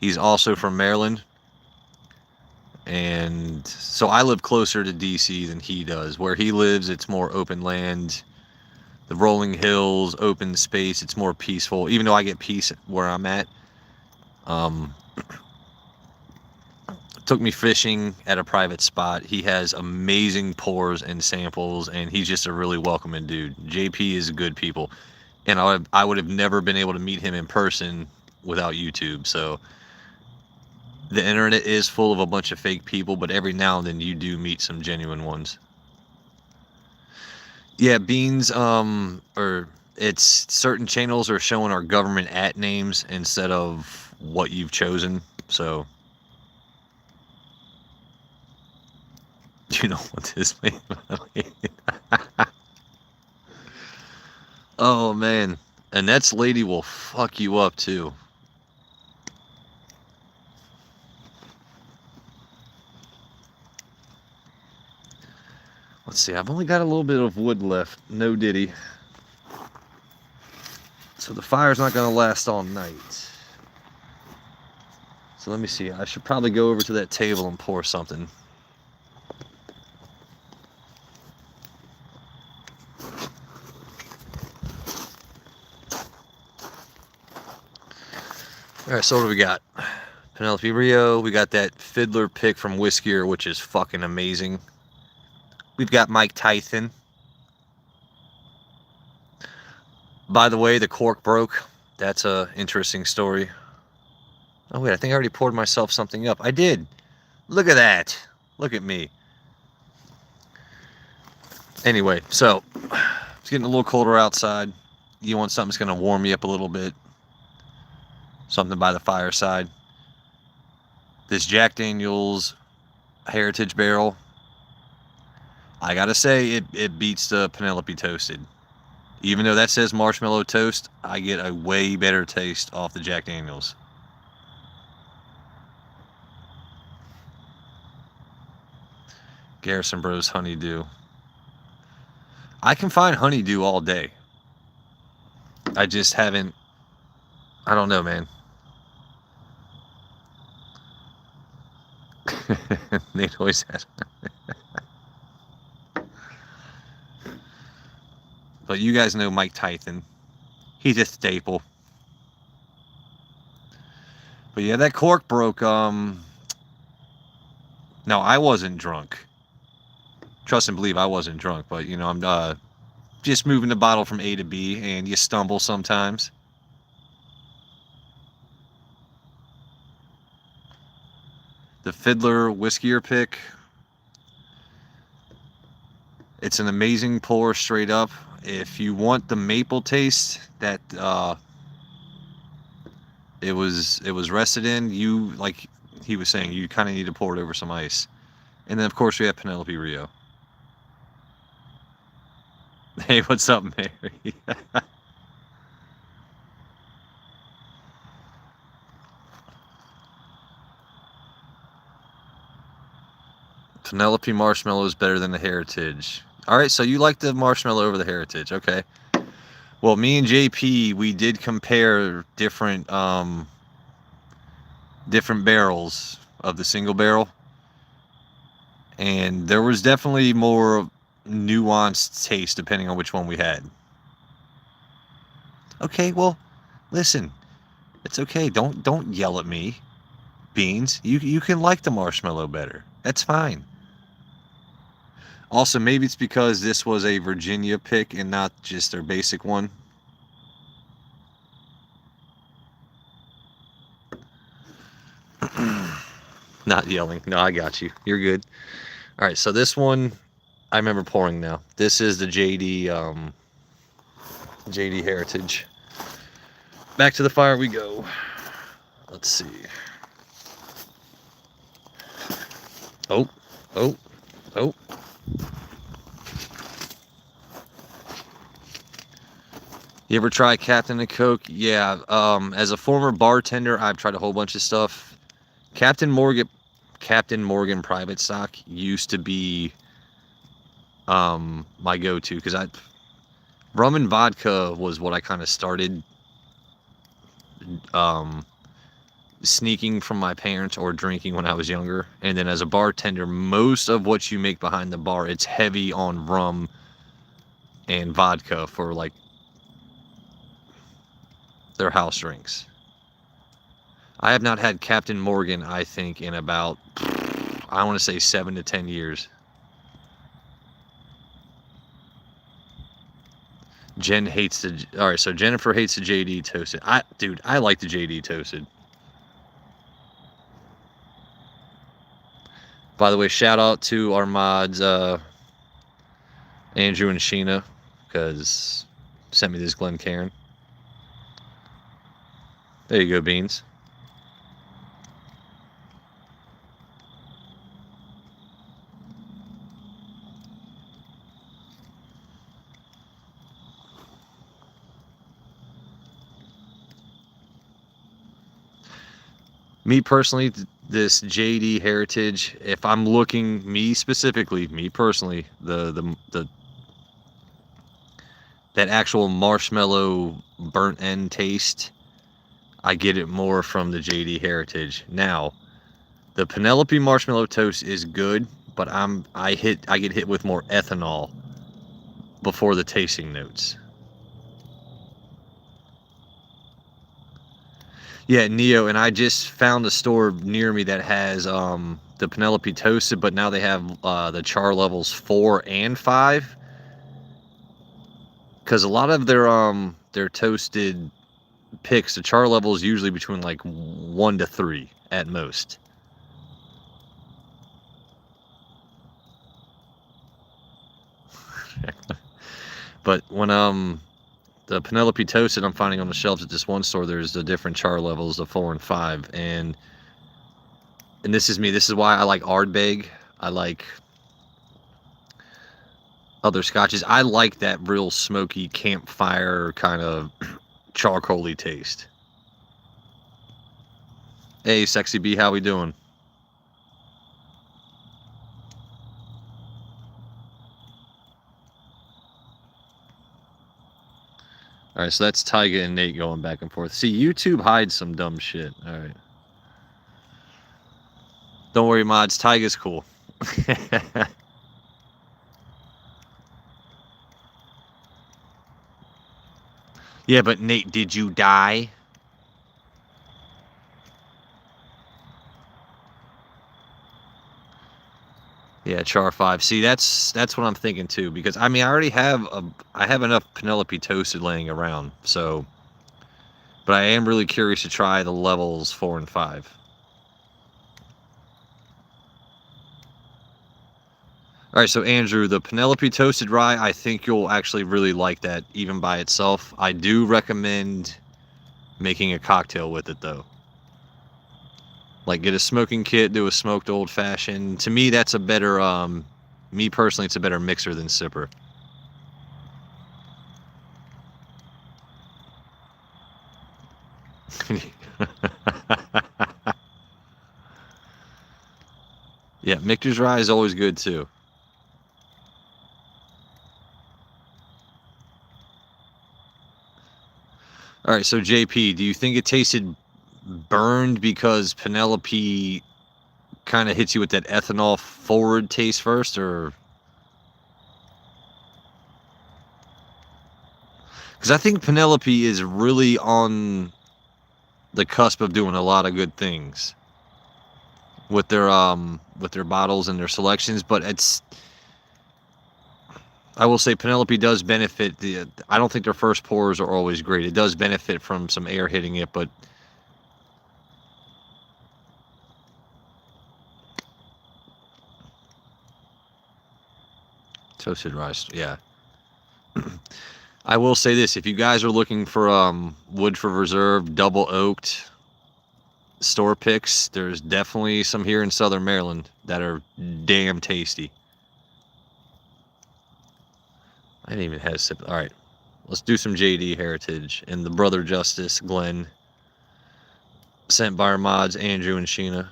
he's also from Maryland, and so I live closer to DC than he does. Where he lives, it's more open land, the rolling hills, open space. It's more peaceful. Even though I get peace where I'm at. Took me fishing at a private spot. He has amazing pours and samples, and he's just a really welcoming dude. JP is good people, and I would have never been able to meet him in person without YouTube. So the internet is full of a bunch of fake people, but every now and then you do meet some genuine ones. Yeah, Beans, or it's certain channels are showing our government @ names instead of what you've chosen. So you know what this means? Oh man, Annette's lady will fuck you up too. Let's see, I've only got a little bit of wood left, no diddy. So the fire's not gonna last all night. So let me see, I should probably go over to that table and pour something. Alright, so what do we got? Penelope Rio, we got that fiddler pick from Whiskier, which is fucking amazing. We've got Mike Tyson. By the way, the cork broke. That's a interesting story. Oh wait, I think I already poured myself something up. I did. Look at that. Look at me. Anyway, so it's getting a little colder outside. You want something that's going to warm you up a little bit. Something by the fireside. This Jack Daniel's Heritage Barrel, I gotta say, it beats the Penelope Toasted. Even though that says marshmallow toast, I get a way better taste off the Jack Daniel's. Garrison Bros Honeydew. I can find honeydew all day. I just haven't, I don't know, man. Nate always has. But you guys know Mike Tyson. He's a staple. But yeah, that cork broke. No, I wasn't drunk. Trust and believe I wasn't drunk. But, you know, I'm just moving the bottle from A to B, and you stumble sometimes. The Fiddler Whiskier pick. It's an amazing pour straight up. If you want the maple taste that it was rested in, you, like he was saying, you kind of need to pour it over some ice. And then of course we have Penelope Rio. Hey, what's up, Mary? Penelope Marshmallow is better than the Heritage. Alright, so you like the marshmallow over the Heritage. Okay. Well, me and JP, we did compare different barrels of the single barrel. And there was definitely more nuanced taste depending on which one we had. Okay, well, listen. It's okay. Don't yell at me. Beans, you can like the marshmallow better. That's fine. Also, maybe it's because this was a Virginia pick and not just their basic one. Not yelling. No, I got you. You're good. All right, so this one, I remember pouring now. This is the JD JD Heritage. Back to the fire we go. Let's see. Oh, oh, oh. You ever try Captain and Coke? Yeah. As a former bartender, I've tried a whole bunch of stuff. Captain Morgan Private Stock used to be my go-to, because rum and vodka was what I kind of started sneaking from my parents or drinking when I was younger. And then as a bartender, most of what you make behind the bar, it's heavy on rum and vodka for like their house drinks. I have not had Captain Morgan, I think, in about, I want to say 7 to 10 years. Jen hates the, all right, so Jennifer hates the JD Toasted. Dude, I like the JD Toasted. By the way, shout out to our mods, Andrew and Sheena, because sent me this Glencairn. There you go, Beans. Me personally, this JD Heritage, if I'm looking, me personally, that actual marshmallow burnt end taste, I get it more from the JD Heritage. Now, the Penelope marshmallow toast is good, but I get hit with more ethanol before the tasting notes. Yeah, Neo, and I just found a store near me that has the Penelope Toasted, but now they have the char levels 4 and 5. Because a lot of their toasted picks, the char level is usually between like 1 to 3 at most. But when the Penelope Toasted I'm finding on the shelves at this one store, there's the different char levels of 4 and 5, and this is me. This is why I like Ardbeg. I like other scotches. I like that real smoky campfire kind of charcoaly taste. Hey, Sexy B, how we doing? All right, so that's Tyga and Nate going back and forth. See, YouTube hides some dumb shit. All right. Don't worry, mods. Tyga's cool. Yeah, but Nate, did you die? Yeah, char 5. See, that's what I'm thinking too, because I mean, I have enough Penelope Toasted laying around, so, but I am really curious to try the levels 4 and 5. All right, so Andrew, the Penelope Toasted Rye, I think you'll actually really like that even by itself. I do recommend making a cocktail with it though. Like get a smoking kit, do a smoked old fashioned. To me, that's a better, me personally, it's a better mixer than sipper. Yeah, Michter's Rye is always good too. All right, so JP, do you think it tasted burned because Penelope kind of hits you with that ethanol forward taste first, or? Because I think Penelope is really on the cusp of doing a lot of good things with their bottles and their selections, but I will say Penelope does benefit. I don't think their first pours are always great. It does benefit from some air hitting it, but toasted rice, yeah. I will say this: if you guys are looking for Woodford Reserve double oaked store picks, there's definitely some here in Southern Maryland that are damn tasty. I didn't even have a sip. All right, let's do some JD Heritage and the Brother Justice Glenn, sent by our mods Andrew and Sheena.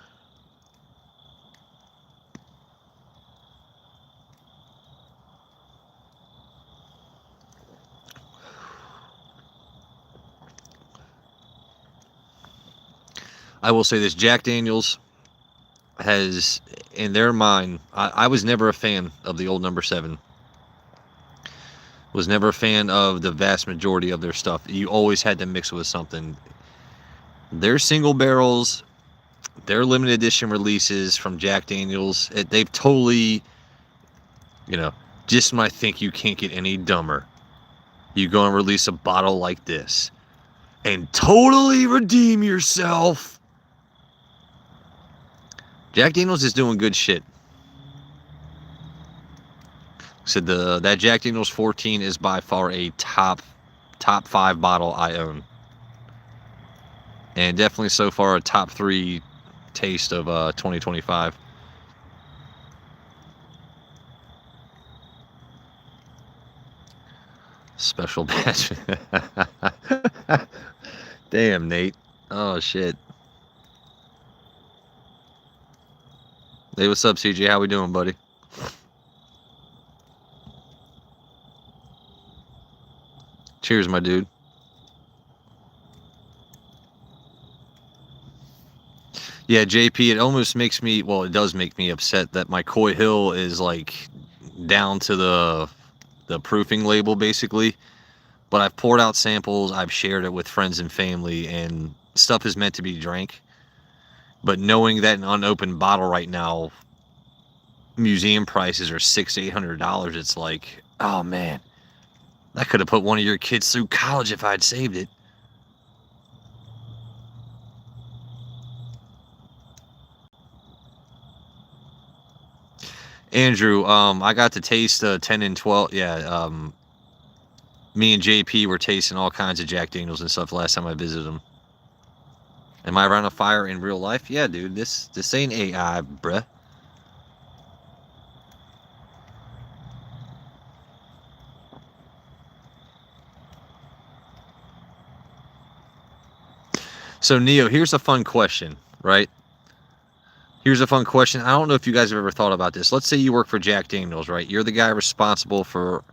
I will say this: Jack Daniels has, in their mind, I was never a fan of the old number 7. Was never a fan of the vast majority of their stuff. You always had to mix it with something. Their single barrels, their limited edition releases from Jack Daniels, they've totally, just when I think you can't get any dumber, you go and release a bottle like this and totally redeem yourself. Jack Daniels is doing good shit. Said that Jack Daniels 14 is by far a top 5 bottle I own, and definitely so far a top 3 taste of 2025. Special batch. Damn, Nate. Oh shit. Hey, what's up, CJ? How we doing, buddy? Cheers, my dude. Yeah, JP, it almost makes me, well, it does make me upset that my Coy Hill is like down to the proofing label basically. But I've poured out samples, I've shared it with friends and family, and stuff is meant to be drank. But knowing that an unopened bottle right now, museum prices are $600-800, it's like, oh man, I could have put one of your kids through college if I'd saved it. Andrew, I got to taste 10 and 12. Yeah, me and JP were tasting all kinds of Jack Daniels and stuff last time I visited him. Am I around a fire in real life? Yeah, dude. This ain't AI, bruh. So, Neo, here's a fun question, right? Here's a fun question. I don't know if you guys have ever thought about this. Let's say you work for Jack Daniels, right? You're the guy responsible for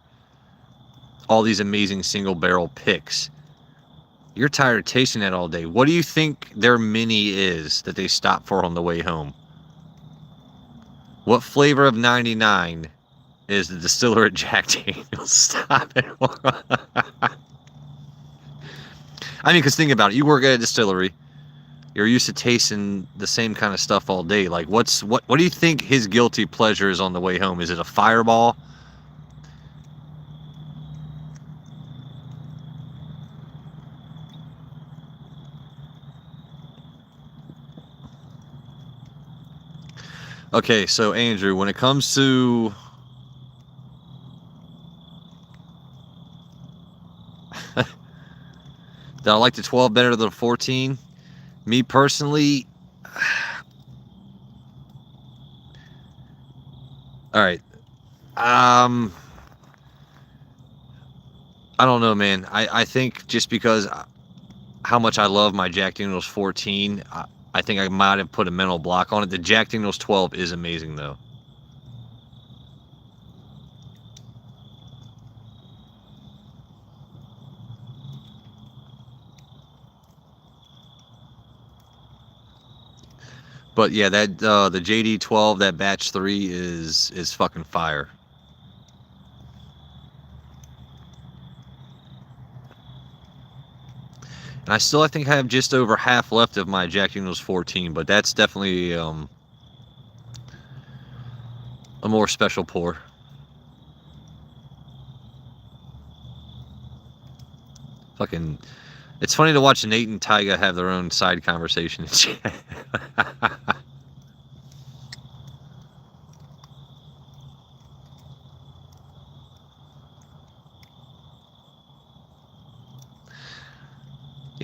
all these amazing single barrel picks. You're tired of tasting that all day. What do you think their mini is that they stop for on the way home? What flavor of 99 is the distiller at Jack Daniels stopping for? I mean, because think about it. You work at a distillery. You're used to tasting the same kind of stuff all day. Like, what do you think his guilty pleasure is on the way home? Is it a Fireball? Okay, so Andrew, when it comes to that, I like the 12 better than the 14. Me personally, all right. I don't know, man. I think just because how much I love my Jack Daniels 14, I think I might have put a mental block on it. The Jack Daniels 12 is amazing, though. But yeah, that the JD 12, that batch 3 is fucking fire. And I think I have just over half left of my Jack Daniels 14, but that's definitely a more special pour. Fucking, it's funny to watch Nate and Tyga have their own side conversation.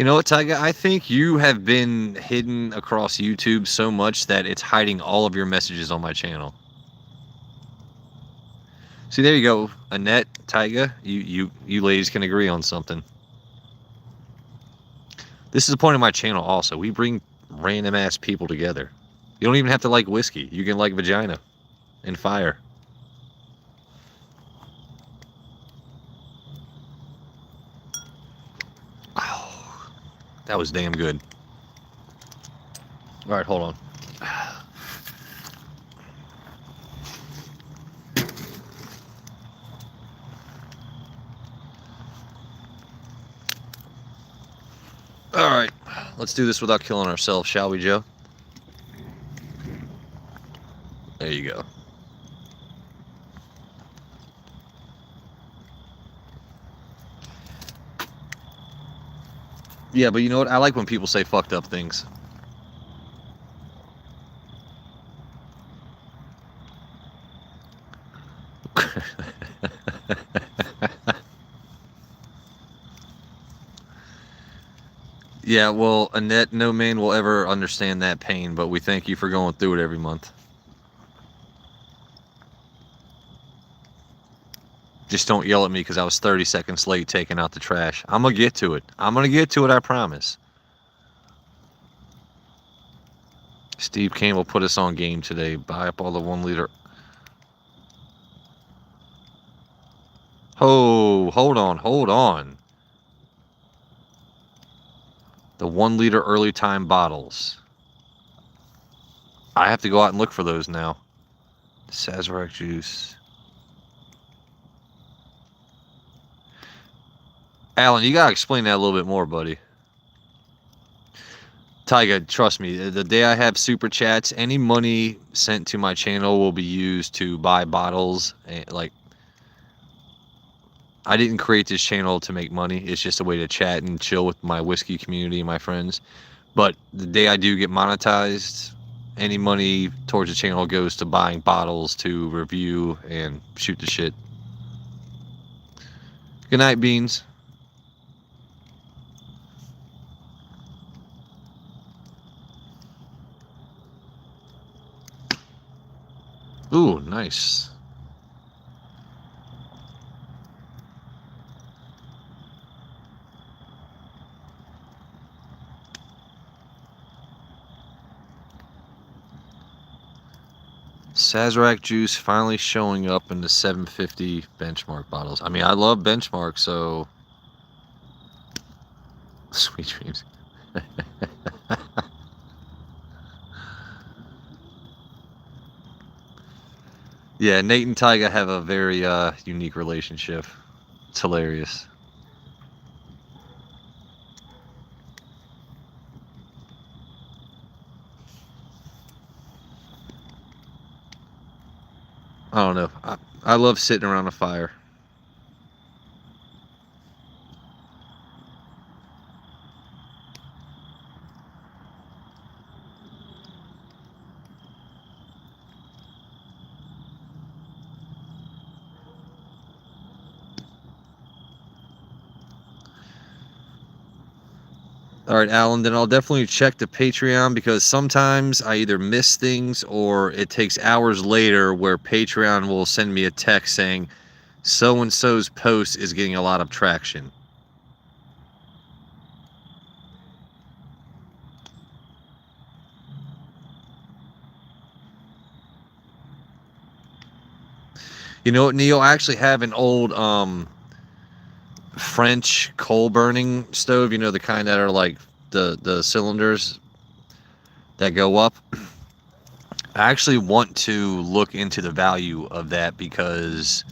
You know what, Tyga? I think you have been hidden across YouTube so much that it's hiding all of your messages on my channel. See, there you go, Annette, Tyga. You ladies can agree on something. This is the point of my channel. Also, we bring random ass people together. You don't even have to like whiskey. You can like vagina and fire. Oh, that was damn good. All right, hold on. All right, let's do this without killing ourselves, shall we, Joe? There you go. Yeah, but you know what? I like when people say fucked up things. Yeah, well, Annette, no man will ever understand that pain, but we thank you for going through it every month. Just don't yell at me because I was 30 seconds late taking out the trash. I'm going to get to it. I'm going to get to it, I promise. Steve Campbell put us on game today. Buy up all the 1 liter. Oh, hold on. The 1 liter early time bottles. I have to go out and look for those now. Sazerac juice. Alan, you gotta explain that a little bit more, buddy. Tyga, trust me, the day I have super chats, any money sent to my channel will be used to buy bottles. Like, I didn't create this channel to make money. It's just a way to chat and chill with my whiskey community and my friends. But the day I do get monetized, any money towards the channel goes to buying bottles to review and shoot the shit. Good night, Beans. Ooh, nice. Sazerac juice finally showing up in the 750 benchmark bottles. I mean, I love benchmark, so sweet dreams. Yeah, Nate and Tyga have a very unique relationship. It's hilarious. I don't know. I love sitting around a fire. All right, Alan, then I'll definitely check the Patreon because sometimes I either miss things or it takes hours later where Patreon will send me a text saying so-and-so's post is getting a lot of traction. You know what, Neil? I actually have an old French coal burning stove, you know, the kind that are like the cylinders that go up. I actually want to look into the value of that because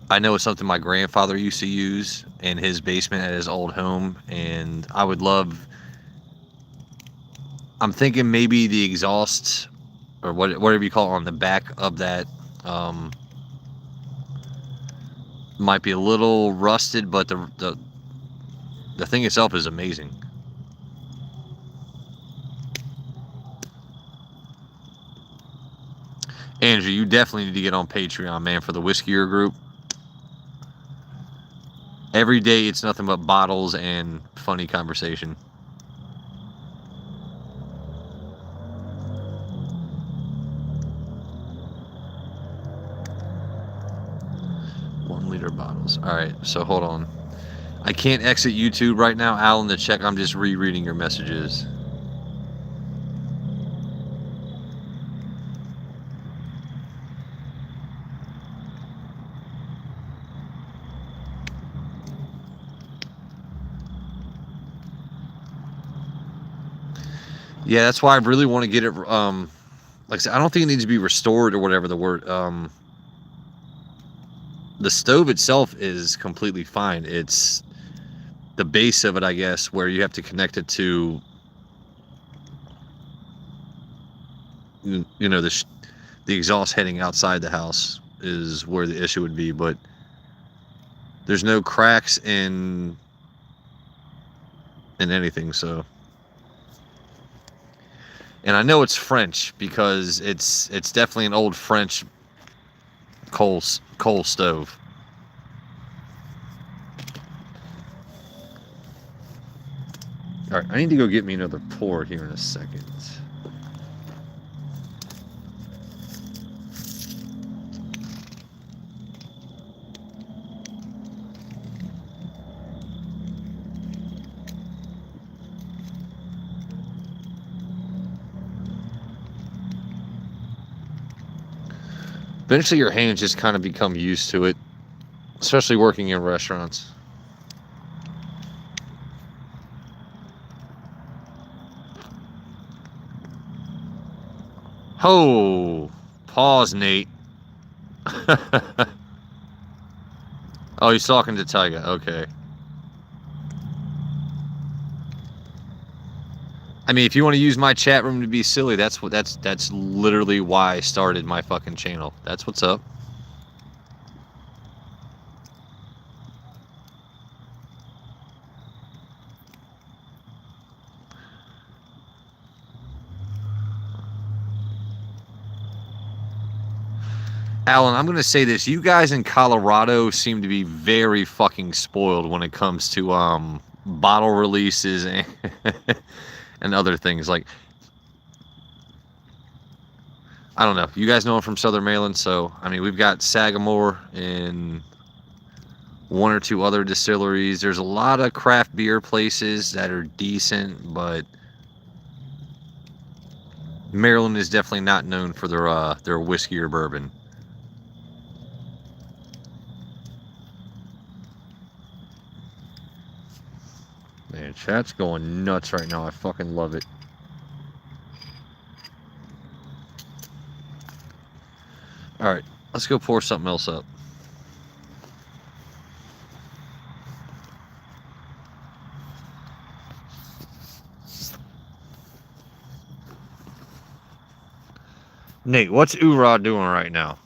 I know it's something my grandfather used to use in his basement at his old home, and I would love. I'm thinking maybe the exhaust or whatever you call it on the back of that might be a little rusted, but the thing itself is amazing. Andrew, you definitely need to get on Patreon, man, for the Whiskier group. Every day it's nothing but bottles and funny conversation. Liter bottles. All right, so hold on. I can't exit YouTube right now, Alan, to check. I'm just rereading your messages. Yeah, that's why I really want to get it. Like I said, I don't think it needs to be restored or whatever the word. The stove itself is completely fine. It's the base of it, I guess, where you have to connect it to, you know, the exhaust heading outside the house is where the issue would be. But there's no cracks in anything, so. And I know it's French because it's definitely an old French coal stove. All right, I need to go get me another pour here in a second. Eventually your hands just kind of become used to it, especially working in restaurants. Oh, pause, Nate. Oh, he's talking to Tyga. Okay. I mean, if you want to use my chat room to be silly, that's literally why I started my fucking channel. That's what's up. Alan, I'm going to say this. You guys in Colorado seem to be very fucking spoiled when it comes to bottle releases and, and other things. Like, I don't know. You guys know I'm from Southern Maryland, so, I mean, we've got Sagamore and one or two other distilleries. There's a lot of craft beer places that are decent, but Maryland is definitely not known for their whiskey or bourbon. Man, chat's going nuts right now. I fucking love it. All right, let's go pour something else up. Nate, what's Oorah doing right now?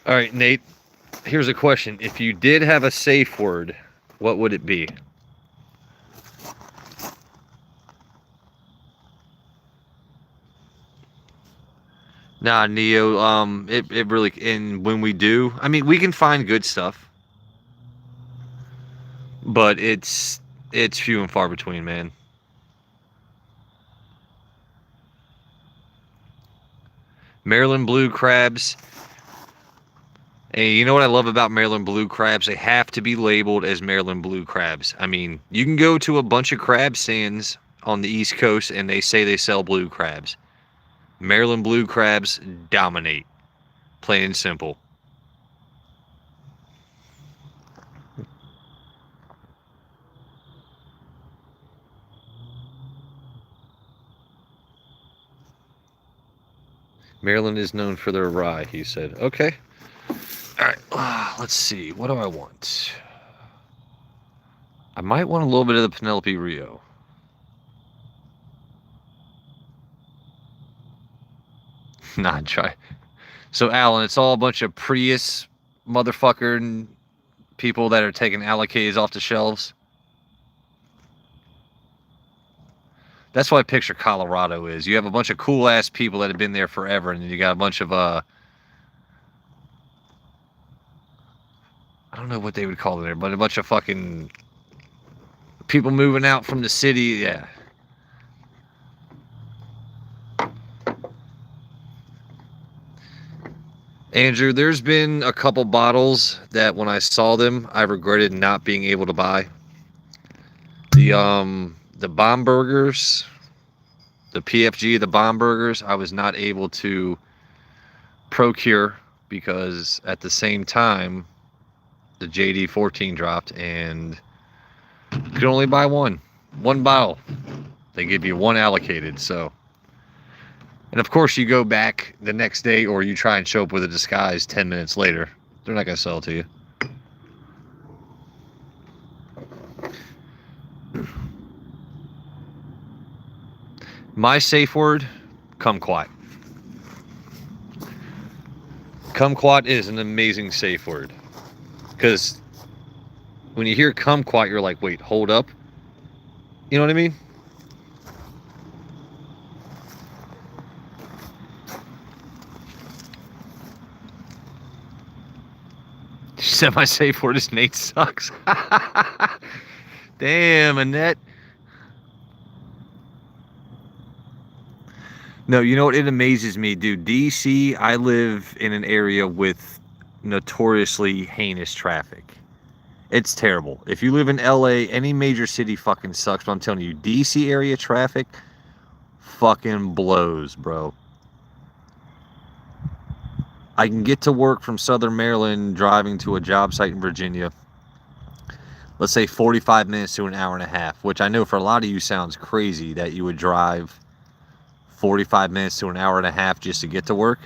All right, Nate, here's a question. If you did have a safe word, what would it be? Nah, Neo, it really, and when we do, I mean, we can find good stuff, but it's few and far between, man. Maryland blue crabs. Hey, you know what I love about Maryland blue crabs? They have to be labeled as Maryland blue crabs. I mean, you can go to a bunch of crab stands on the East Coast and they say they sell blue crabs. Maryland blue crabs dominate. Plain and simple. Maryland is known for their rye, he said. Okay. All right. Let's see. What do I want? I might want a little bit of the Penelope Rio. Not try. So, Alan, it's all a bunch of Prius motherfucker people that are taking allocates off the shelves. That's what I picture Colorado is. You have a bunch of cool ass people that have been there forever, and then you got a bunch of I don't know what they would call it there, but a bunch of fucking people moving out from the city. Yeah. Andrew, there's been a couple bottles that when I saw them, I regretted not being able to buy. The bomb burgers, the PFG, the bomb burgers, I was not able to procure because at the same time the JD14 dropped and you could only buy one bottle. They give you one allocated, so. And of course, you go back the next day or you try and show up with a disguise 10 minutes later. They're not going to sell it to you. My safe word, kumquat. Kumquat is an amazing safe word. Because when you hear kumquat, you're like, wait, hold up. You know what I mean? She said my safe word is Nate sucks. Damn, Annette. No, you know what? It amazes me, dude. DC, I live in an area with notoriously heinous traffic. It's terrible. If you live in LA, any major city fucking sucks. But I'm telling you, DC area traffic fucking blows, bro. I can get to work from Southern Maryland driving to a job site in Virginia. Let's say 45 minutes to an hour and a half, which I know for a lot of you sounds crazy that you would drive 45 minutes to an hour and a half just to get to work.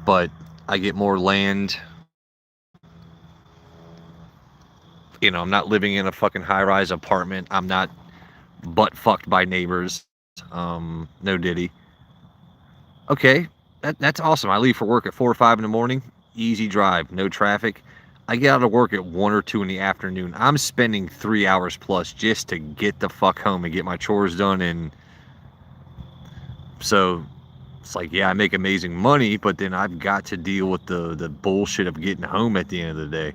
But I get more land. You know, I'm not living in a fucking high-rise apartment. I'm not butt-fucked by neighbors. No diddy. Okay, that's awesome. I leave for work at 4 or 5 in the morning. Easy drive, no traffic. I get out of work at 1 or 2 in the afternoon. I'm spending 3 hours plus just to get the fuck home and get my chores done. And so it's like, yeah, I make amazing money, but then I've got to deal with the bullshit of getting home at the end of the day.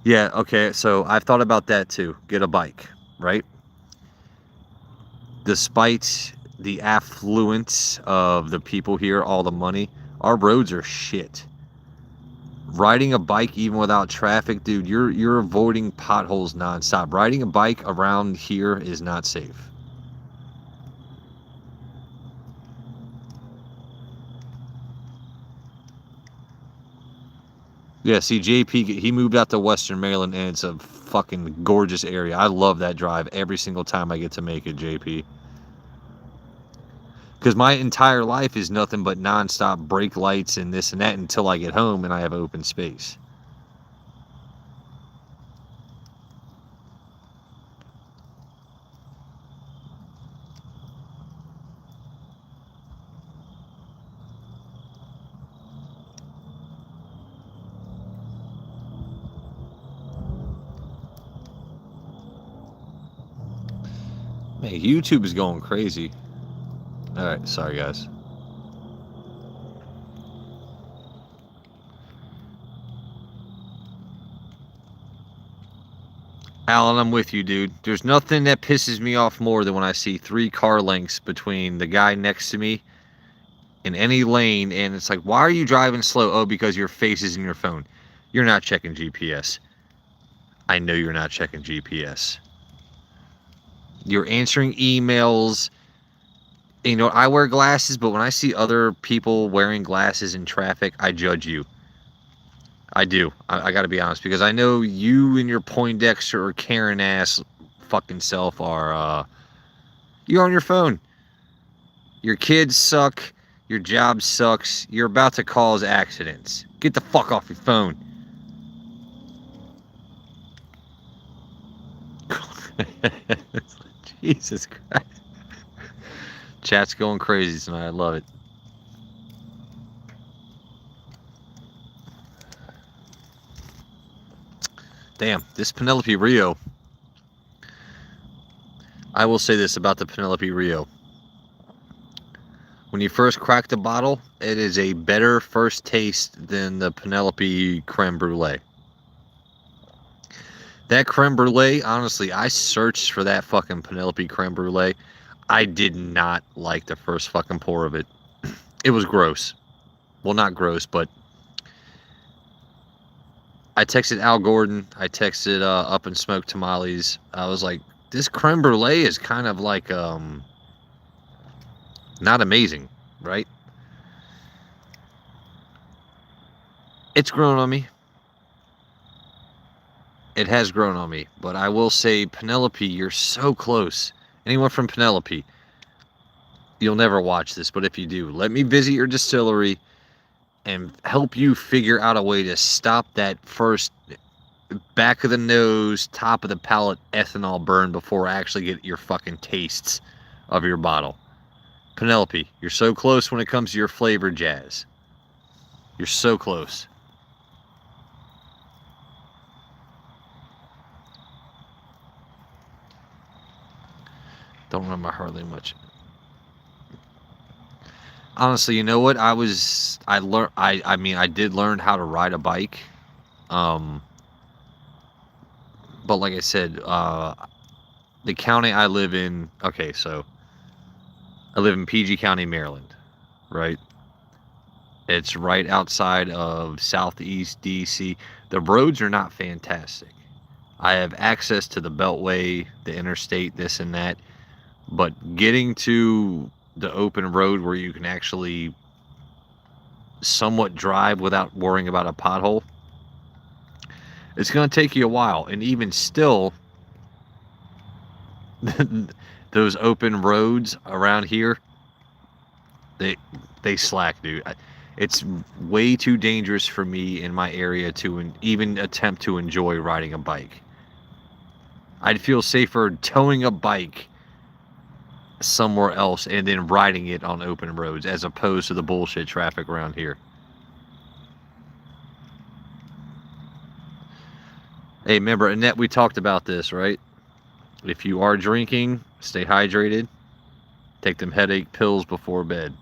Yeah, okay, so I've thought about that too. Get a bike, right? Despite the affluence of the people here, all the money, our roads are shit. Riding a bike even without traffic, dude, you're avoiding potholes nonstop. Riding a bike around here is not safe. Yeah, see, JP, he moved out to Western Maryland, and it's a fucking gorgeous area. I love that drive every single time I get to make it, JP. Because my entire life is nothing but nonstop brake lights and this and that until I get home and I have open space. Man, YouTube is going crazy. All right, sorry guys. Alan, I'm with you, dude. There's nothing that pisses me off more than when I see 3 car lengths between the guy next to me in any lane, and it's like, why are you driving slow? Oh, because your face is in your phone. You're not checking GPS. I know you're not checking GPS. You're answering emails. You know, I wear glasses, but when I see other people wearing glasses in traffic, I judge you. I do. I got to be honest, because I know you and your Poindexter or Karen ass fucking self are, you're on your phone. Your kids suck. Your job sucks. You're about to cause accidents. Get the fuck off your phone. Jesus Christ. Chat's going crazy tonight. I love it. Damn, this Penelope Rio. I will say this about the Penelope Rio. When you first crack the bottle, it is a better first taste than the Penelope Creme Brulee. That Creme Brulee, honestly, I searched for that fucking Penelope Creme Brulee. I did not like the first fucking pour of it. It was gross. Well, not gross, but I texted Al Gordon. I texted Up and Smoke Tamales. I was like, this Creme Brulee is kind of like, not amazing, right? It's grown on me. It has grown on me. But I will say, Penelope, you're so close. Anyone from Penelope, you'll never watch this, but if you do, let me visit your distillery and help you figure out a way to stop that first back of the nose, top of the palate ethanol burn before I actually get your fucking tastes of your bottle. Penelope, you're so close when it comes to your flavor jazz. You're so close. Don't remember hardly much. Honestly, you know what? I did learn how to ride a bike. But like I said, the county I live in, okay, so I live in PG County, Maryland, right? It's right outside of Southeast DC. The roads are not fantastic. I have access to the Beltway, the interstate, this and that, but getting to the open road where you can actually somewhat drive without worrying about a pothole, it's going to take you a while. And even still, those open roads around here, they slack, dude. It's way too dangerous for me in my area to even attempt to enjoy riding a bike. I'd feel safer towing a bike somewhere else and then riding it on open roads as opposed to the bullshit traffic around here. Hey, remember, Annette, we talked about this, right? If you are drinking, stay hydrated. Take them headache pills before bed.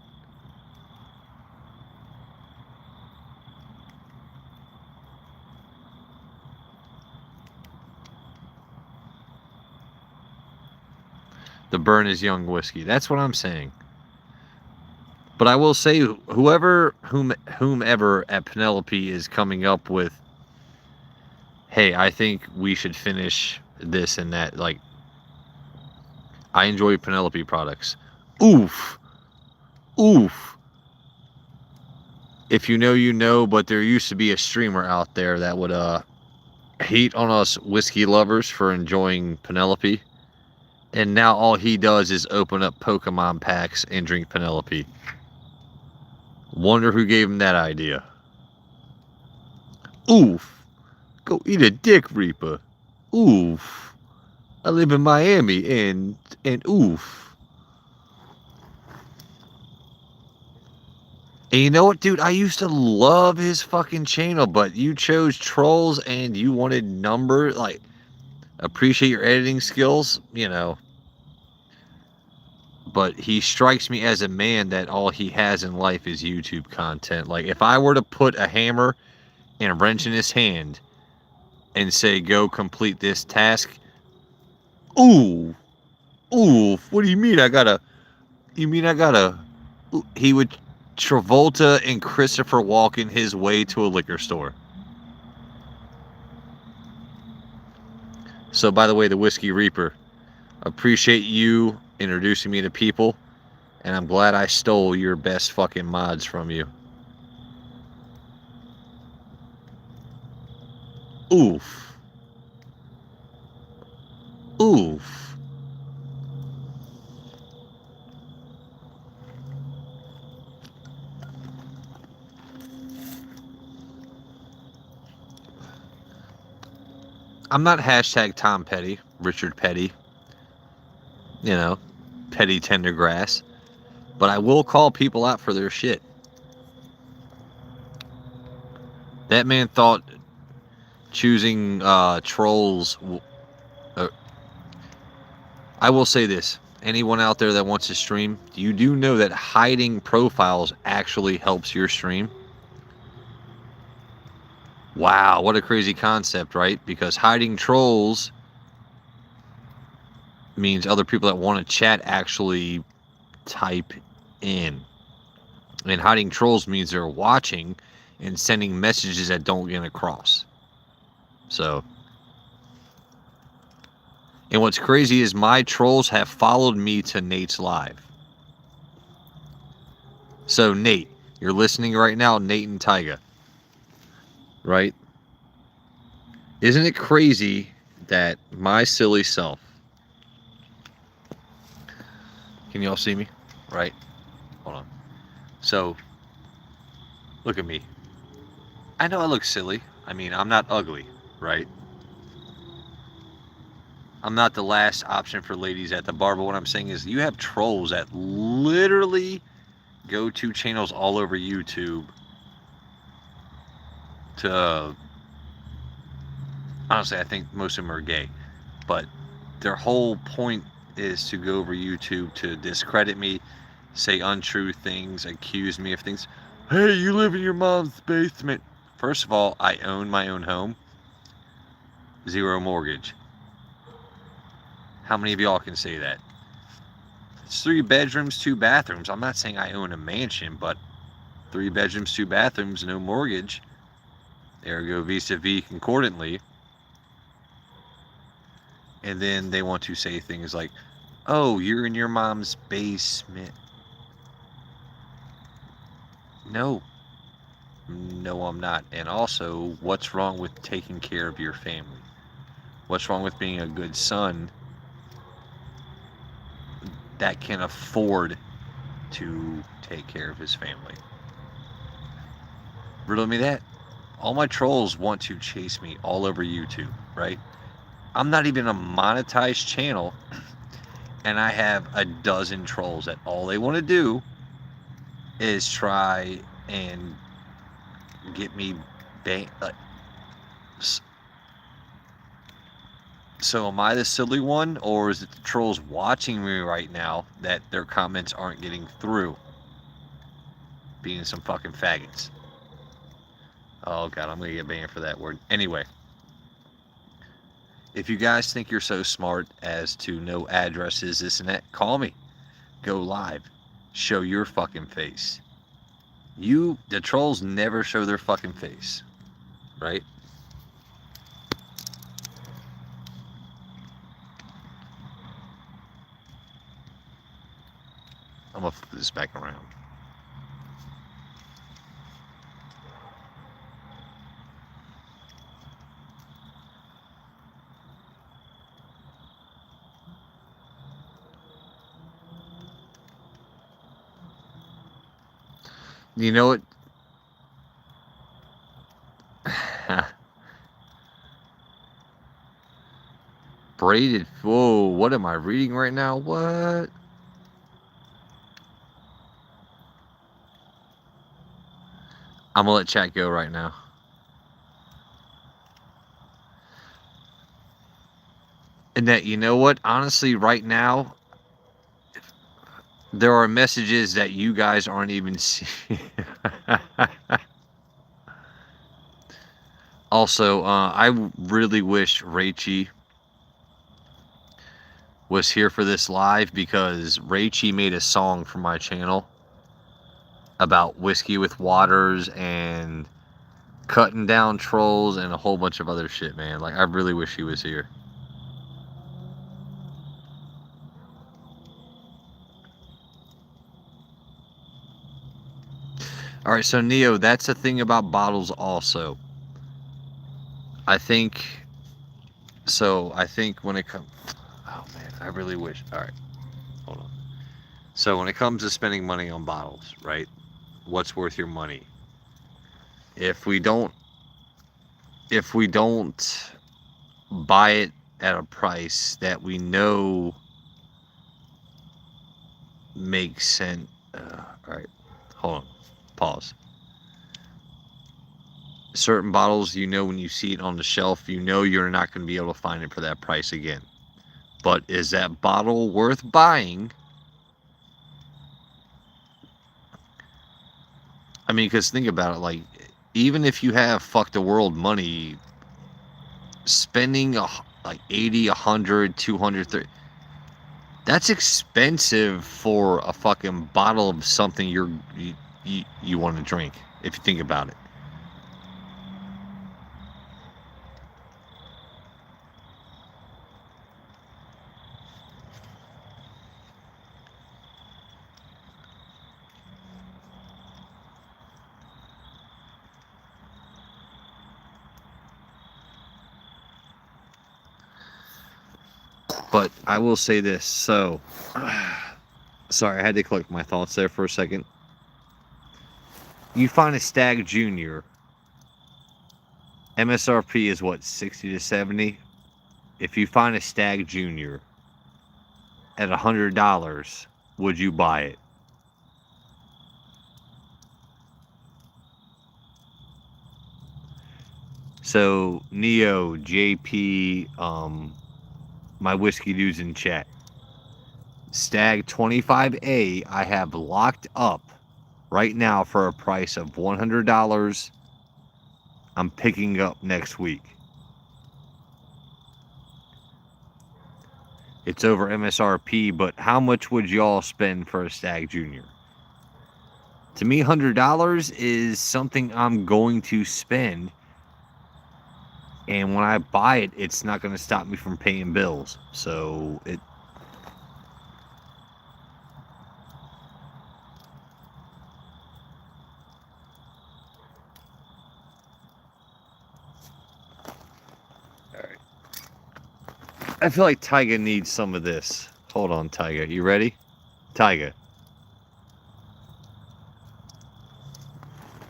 The burn is young whiskey. That's what I'm saying. But I will say, whomever at Penelope is coming up with, hey, I think we should finish this and that. Like, I enjoy Penelope products. Oof. Oof. If you know, you know, but there used to be a streamer out there that would hate on us whiskey lovers for enjoying Penelope. And now all he does is open up Pokemon packs and drink Penelope. Wonder who gave him that idea. Oof. Go eat a dick, Reaper. Oof. I live in Miami and oof. And you know what, dude? I used to love his fucking channel, but you chose trolls and you wanted number. Like, appreciate your editing skills, you know. But he strikes me as a man that all he has in life is YouTube content. Like, if I were to put a hammer and a wrench in his hand and say, go complete this task, ooh, what do you mean I gotta, he would Travolta and Christopher Walken his way to a liquor store. So, by the way, the Whiskey Reaper, appreciate you introducing me to people, and I'm glad I stole your best fucking mods from you. Oof. Oof. I'm not hashtag Tom Petty, Richard Petty, you know, Petty Tendergrass. But I will call people out for their shit. That man thought choosing trolls. I will say this. Anyone out there that wants to stream, you do know that hiding profiles actually helps your stream? Wow, what a crazy concept, right? Because hiding trolls means other people that want to chat actually type in. And hiding trolls means they're watching and sending messages that don't get across. So, and what's crazy is my trolls have followed me to Nate's live. So, Nate, you're listening right now, Nate and Tyga. Right? Isn't it crazy that my silly self, can y'all see me? Right? Hold on. So, look at me. I know I look silly. I mean, I'm not ugly, right? I'm not the last option for ladies at the bar, but what I'm saying is you have trolls that literally go to channels all over YouTube to, honestly, I think most of them are gay, but their whole point is to go over YouTube to discredit me, say untrue things, accuse me of things. Hey, you live in your mom's basement. First of all, I own my own home. 0 mortgage. How many of y'all can say that? It's 3 bedrooms, 2 bathrooms. I'm not saying I own a mansion, but 3 bedrooms, 2 bathrooms, no mortgage. Ergo vis-a-vis concordantly. And then they want to say things like, oh, you're in your mom's basement. No. No, I'm not. And also, what's wrong with taking care of your family? What's wrong with being a good son that can afford to take care of his family? Riddle me that. All my trolls want to chase me all over YouTube, right? I'm not even a monetized channel, and I have a dozen trolls that all they want to do is try and get me banned. So am I the silly one, or is it the trolls watching me right now that their comments aren't getting through? Being some fucking faggots. Oh god, I'm gonna get banned for that word. Anyway, if you guys think you're so smart as to know addresses, this and that, call me. Go live. Show your fucking face. The trolls never show their fucking face. Right? I'm gonna flip this back around. You know what? Braided. Whoa, what am I reading right now? What? I'm gonna let chat go right now. And that, you know what? Honestly, right now, there are messages that you guys aren't even seeing. Also, I really wish Rachie was here for this live, because Rachie made a song for my channel about whiskey with waters and cutting down trolls and a whole bunch of other shit, man. Like, I really wish he was here. All right, so Neo, that's the thing about bottles also. I think when it comes, oh man, I really wish. All right, hold on. So when it comes to spending money on bottles, right? What's worth your money? If we don't buy it at a price that we know makes sense, All right, hold on. Pause. Certain bottles, you know, when you see it on the shelf, you know you're not going to be able to find it for that price again. But is that bottle worth buying? I mean, because think about it, like, even if you have fuck the world money, spending like 80, 100, 200, 30, that's expensive for a fucking bottle of something you want to drink, if you think about it. But I will say this, so sorry, I had to collect my thoughts there for a second. You find a Stag Junior, MSRP is what, 60 to 70? If you find a Stag Junior at $100, would you buy it? So Neo, JP, my whiskey dudes in chat, Stag 25A I have locked up right now for a price of $100. I'm picking up next week. It's over MSRP, but how much would y'all spend for a Stag Junior? To me, $100 is something I'm going to spend. And when I buy it, it's not going to stop me from paying bills. So it. All right. I feel like Tyga needs some of this. Hold on, Tyga. You ready? Tyga.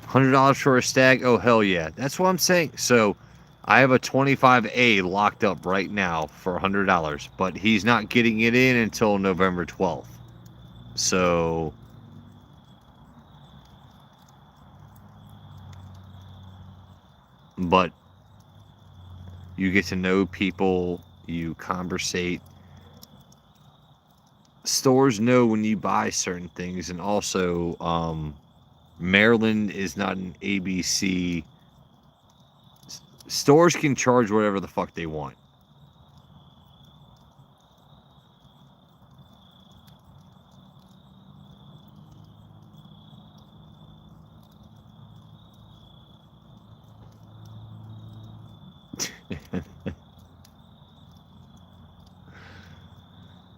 $100 for a Stag? Oh, hell yeah. That's what I'm saying. So I have a 25A locked up right now for $100, but he's not getting it in until November 12th. So but you get to know people, you conversate. Stores know when you buy certain things, and also Maryland is not an ABC. Stores can charge whatever the fuck they want.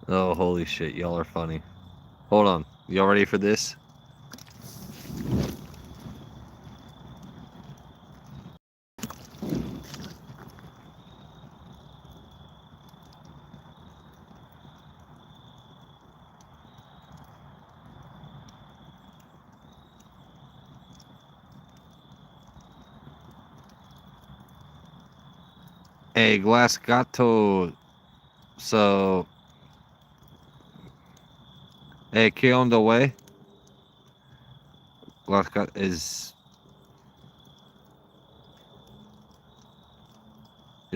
Oh, holy shit, y'all are funny. Hold on, y'all ready for this? Hey, Glass Gato. So, hey, ¿qué onda, way? Glass Gato is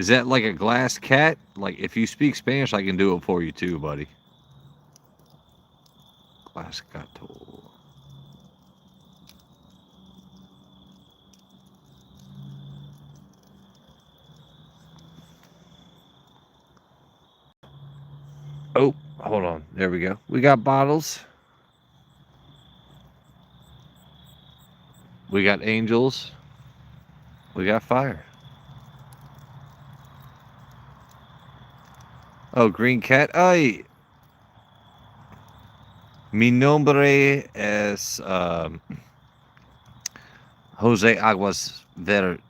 that like a glass cat? Like, if you speak Spanish, I can do it for you too, buddy. Glass Gato. Oh, hold on. There we go. We got bottles. We got angels. We got fire. Oh, green cat. Ay, mi nombre es Jose Aguas Verdes.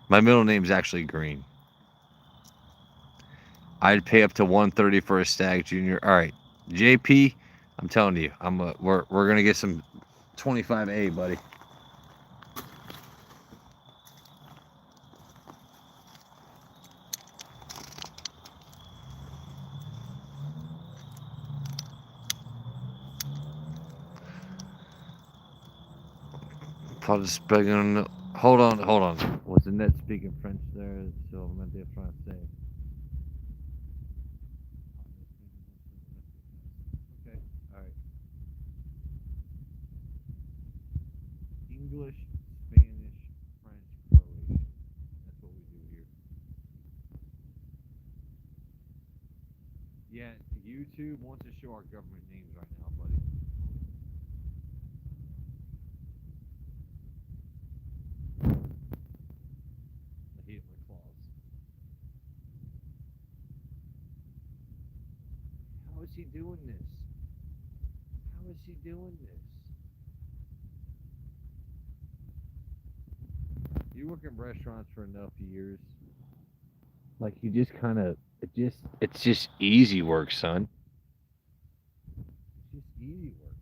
My middle name's actually Green. I'd pay up to 130 for a Stag Junior. All right, JP, I'm telling you, we're gonna get some 25A, buddy. I'll just beg on. Hold on, hold on. Was Annette speaking French there? So I'm there trying to say. Okay, all right. English, Spanish, French, Croatian. That's what we do here. Yeah, YouTube wants to show our government names right now, buddy. The Hitler clause. How is he doing this? How is he doing this? You work in restaurants for enough years, like you just kind of, it's just easy work, son. It's just easy work.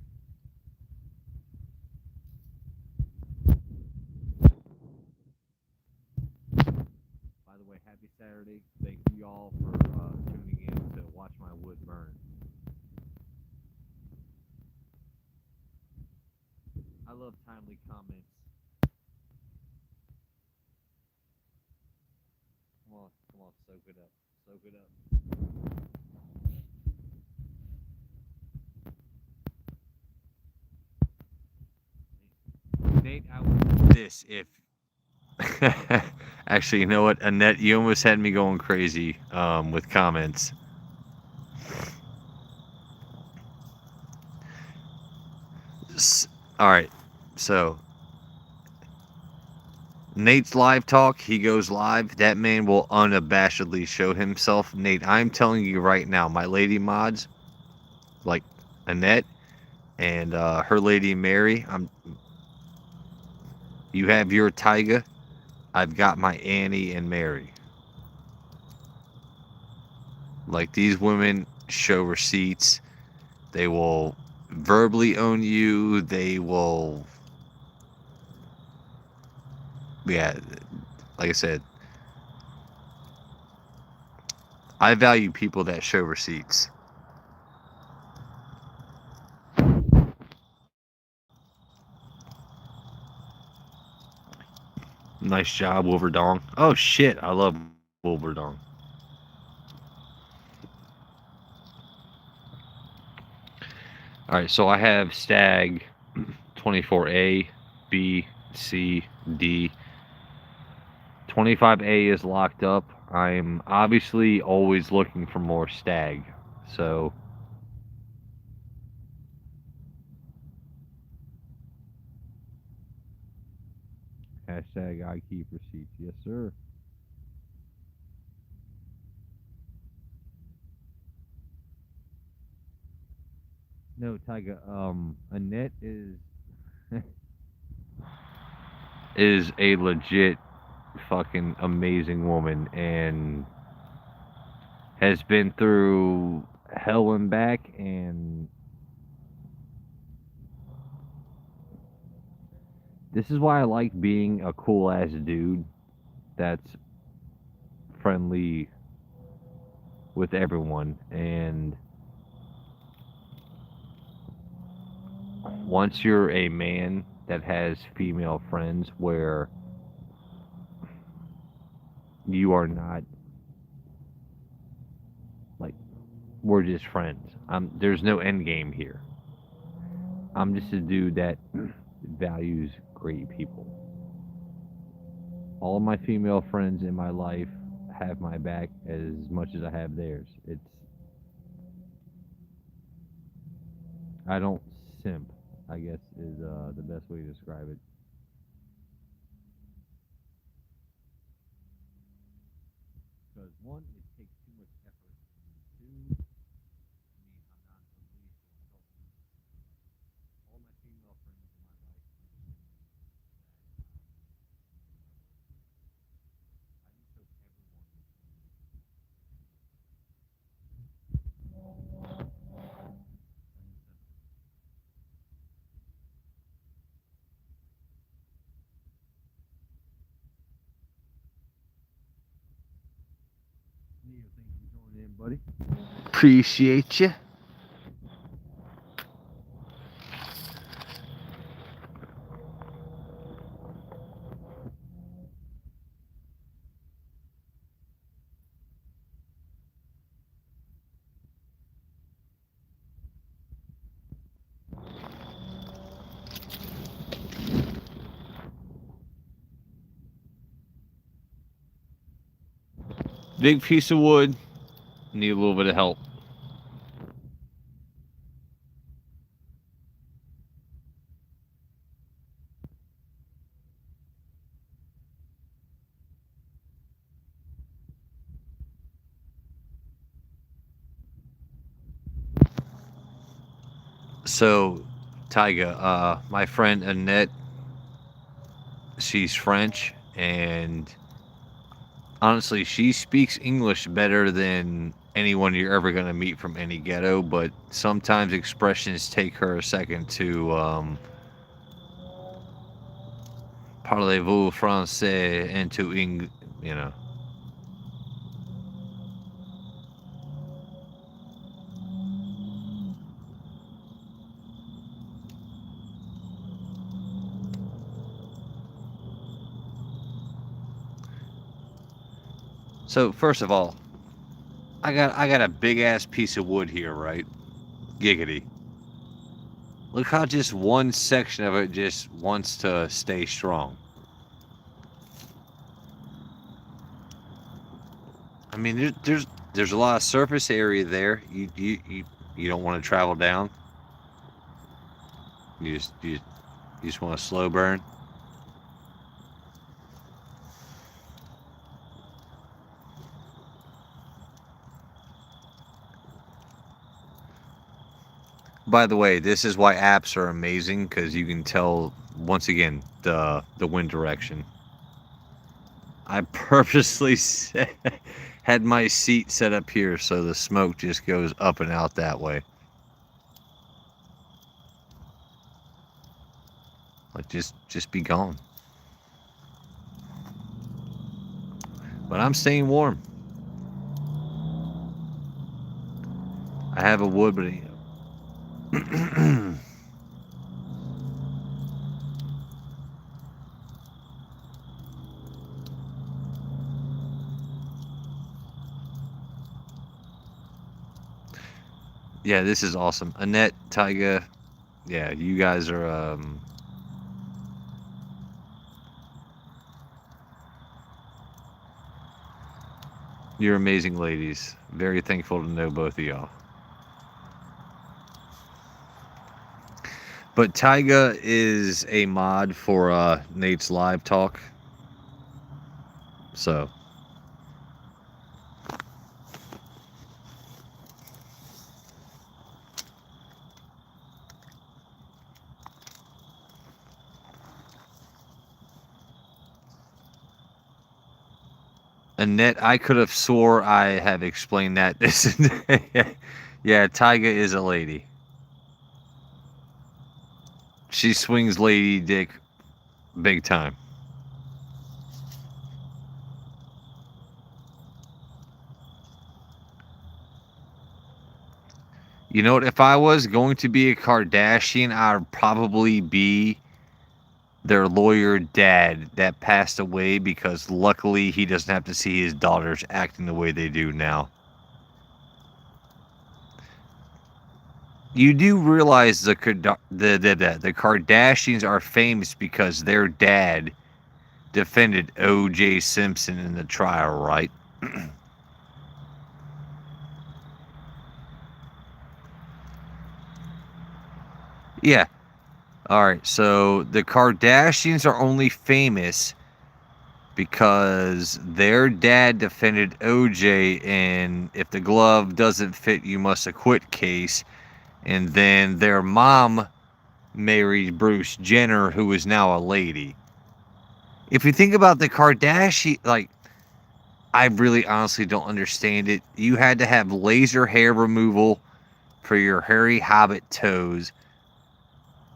By the way, happy Saturday. Thank you all for tuning in to watch my wood burn. I love timely comments. Come on, soak it up. Soak it up. Nate, I would do this if. Actually, you know what, Annette, you almost had me going crazy with comments. All right, so Nate's live talk, he goes live. That man will unabashedly show himself. Nate, I'm telling you right now, my lady mods, like Annette and her lady Mary, you have your Tyga. I've got my Annie and Mary. Like, these women show receipts. They will verbally own you. They will, yeah, like I said, I value people that show receipts. Nice job, Wolverdong. Oh shit, I love Wolverdong. All right, so I have Stag 24A, B, C, D. 25A is locked up. I'm obviously always looking for more Stag. So hashtag I keep receipts. Yes, sir. No, Tyga. Annette is a legit fucking amazing woman and has been through hell and back, and this is why I like being a cool ass dude that's friendly with everyone. And once you're a man that has female friends where you are not like, we're just friends. There's no end game here. I'm just a dude that values great people. All of my female friends in my life have my back as much as I have theirs. I don't simp, I guess is the best way to describe it. Because one, it takes too much effort. Two, I'm not unleashed on all my female friends in my life. I just hope everyone. Neil, thank you for joining in, buddy. Appreciate you. Big piece of wood. Need a little bit of help. So, Tyga, my friend Annette, she's French, and honestly, she speaks English better than anyone you're ever going to meet from any ghetto, but sometimes expressions take her a second to parlez-vous français into English, you know. So, first of all, I got a big ass piece of wood here, right? Giggity. Look how just one section of it just wants to stay strong. I mean, there's a lot of surface area there. You don't want to travel down. You just want a slow burn. By the way, this is why apps are amazing because you can tell once again the wind direction. I purposely had my seat set up here so the smoke just goes up and out that way. Like just be gone. But I'm staying warm. I have a wood, but yeah, this is awesome. Annette, Tyga, yeah, you guys are you're amazing ladies. Very thankful to know both of y'all. But Tyga is a mod for Nate's live talk. So Annette, I could have swore I have explained that. This, yeah, Tyga is a lady. She swings lady dick big time. You know what? If I was going to be a Kardashian, I'd probably be their lawyer dad that passed away because luckily he doesn't have to see his daughters acting the way they do now. You do realize the Kardashians are famous because their dad defended O.J. Simpson in the trial, right? Yeah. All right. So the Kardashians are only famous because their dad defended OJ, and if the glove doesn't fit, you must acquit case. And then their mom married Bruce Jenner, who is now a lady. If you think about the Kardashian, like, I really honestly don't understand it. You had to have laser hair removal for your hairy hobbit toes.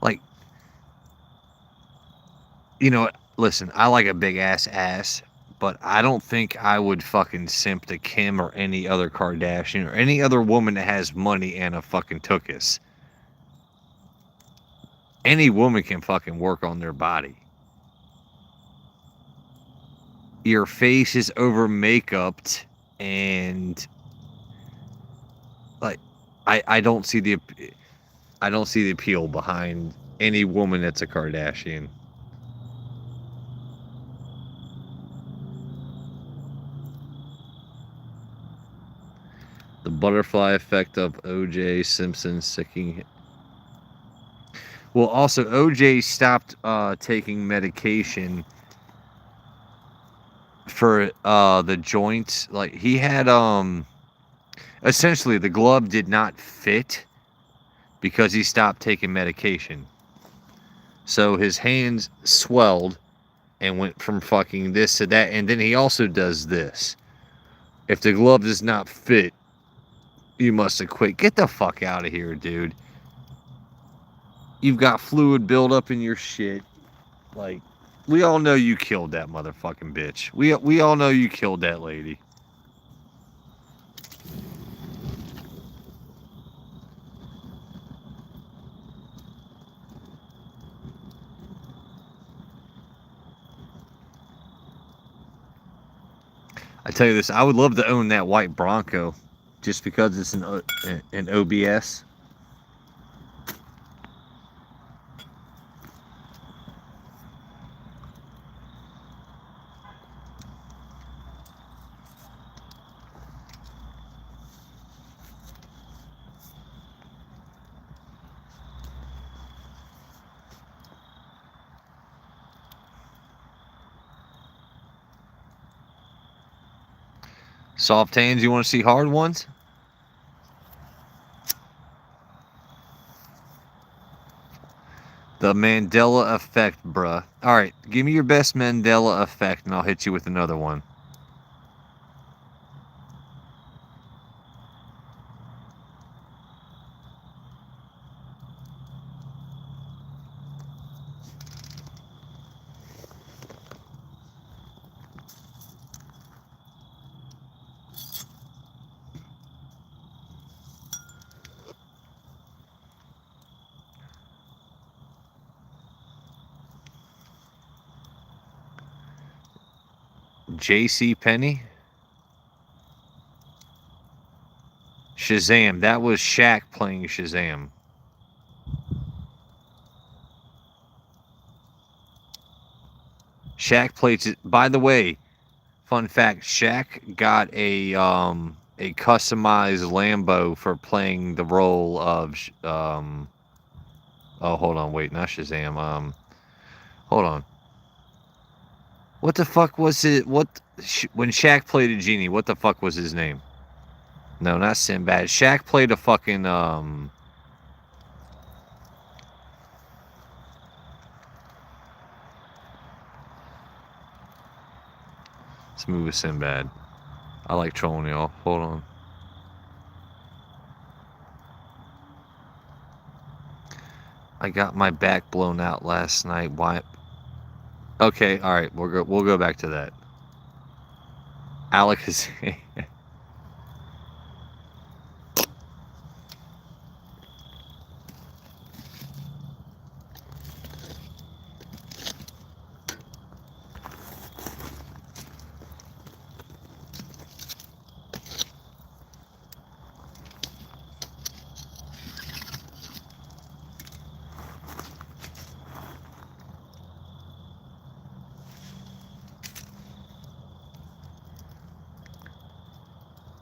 Like, you know, listen, I like a big ass, but I don't think I would fucking simp to Kim or any other Kardashian or any other woman that has money and a fucking tuchus. Any woman can fucking work on their body. Your face is over makeuped, and like I don't see the appeal behind any woman that's a Kardashian. The butterfly effect of O.J. Simpson sicking. Well, also O.J. stopped taking medication for the joints. Like he had essentially the glove did not fit because he stopped taking medication. So his hands swelled and went from fucking this to that. And then he also does this. If the glove does not fit, you must have quit. Get the fuck out of here, dude. You've got fluid buildup in your shit. Like, we all know you killed that motherfucking bitch. We all know you killed that lady. I tell you this, I would love to own that white Bronco, just because it's an OBS. Soft hands, you want to see hard ones? The Mandela effect, bruh. Alright, give me your best Mandela effect and I'll hit you with another one. J.C. Penney? Shazam. That was Shaq playing Shazam. Shaq played. By the way, fun fact: Shaq got a customized Lambo for playing the role of Oh, hold on, wait, not Shazam. Hold on. What the fuck was it? When Shaq played a genie? What the fuck was his name? No, not Sinbad. Shaq played a fucking Let's move with Sinbad. I like trolling y'all. Hold on. I got my back blown out last night. Why? Okay, all right. We'll go back to that. Alex.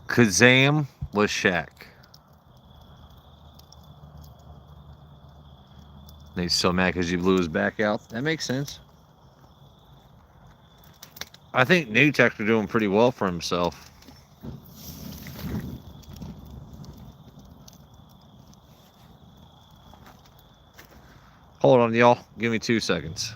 Kazam was Shaq. And he's so mad because you blew his back out. That makes sense. I think Nate's actually doing pretty well for himself. Hold on, y'all. Give me 2 seconds.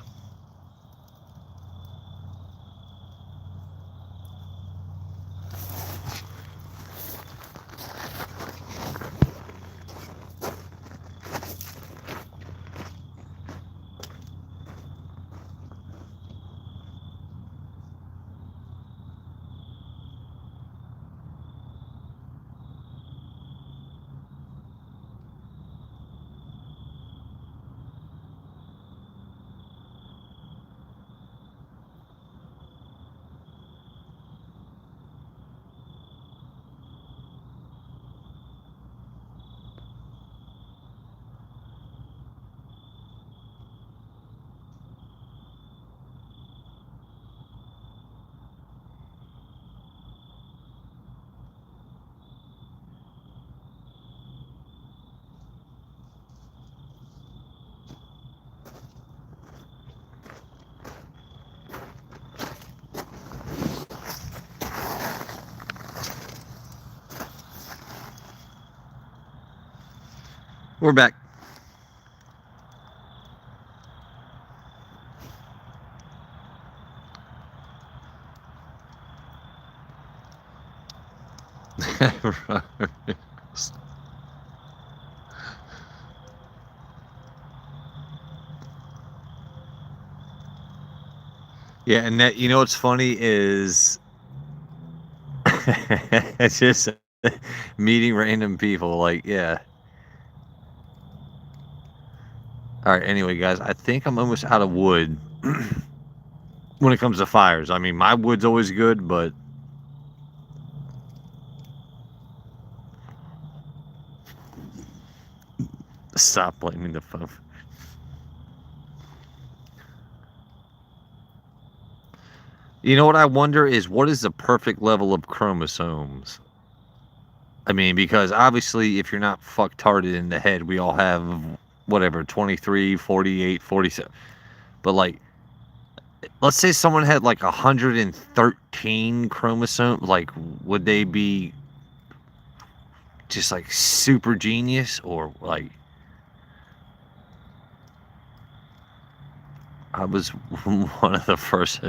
We're back. Yeah, and that, you know what's funny is it's just meeting random people. Like, yeah. All right. Anyway, guys, I think I'm almost out of wood when it comes to fires. I mean, my wood's always good, but stop blaming the phone. You know what I wonder is what is the perfect level of chromosomes? I mean, because obviously, if you're not fucktarded in the head, we all have whatever 23, 48, 47. But like, let's say someone had like 113 chromosomes. Like, would they be just like super genius or like? I was one of the first.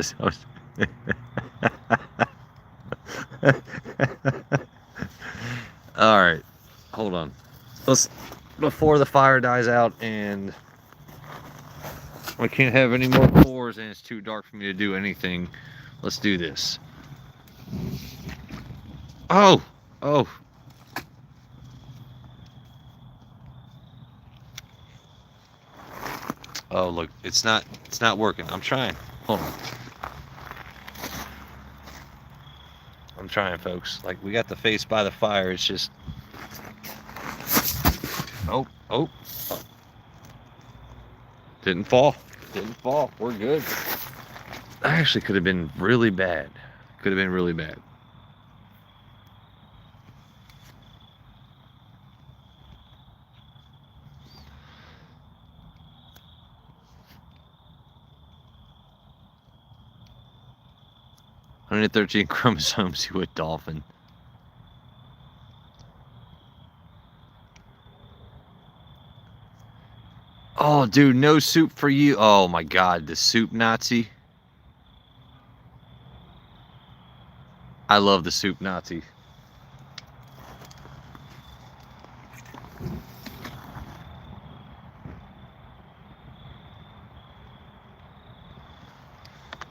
All right, hold on. Let's before the fire dies out and I can't have any more fours and it's too dark for me to do anything. Let's do this. Oh, oh. Oh, look, it's not working. I'm trying. Hold on. I'm trying, folks. Like, we got the face by the fire. It's just. Oh, oh. Didn't fall. Didn't fall. We're good. That actually could have been really bad. Could have been really bad. Hundred 13 chromosomes, you a dolphin. Oh, dude, no soup for you. Oh my God, the soup Nazi. I love the soup Nazi.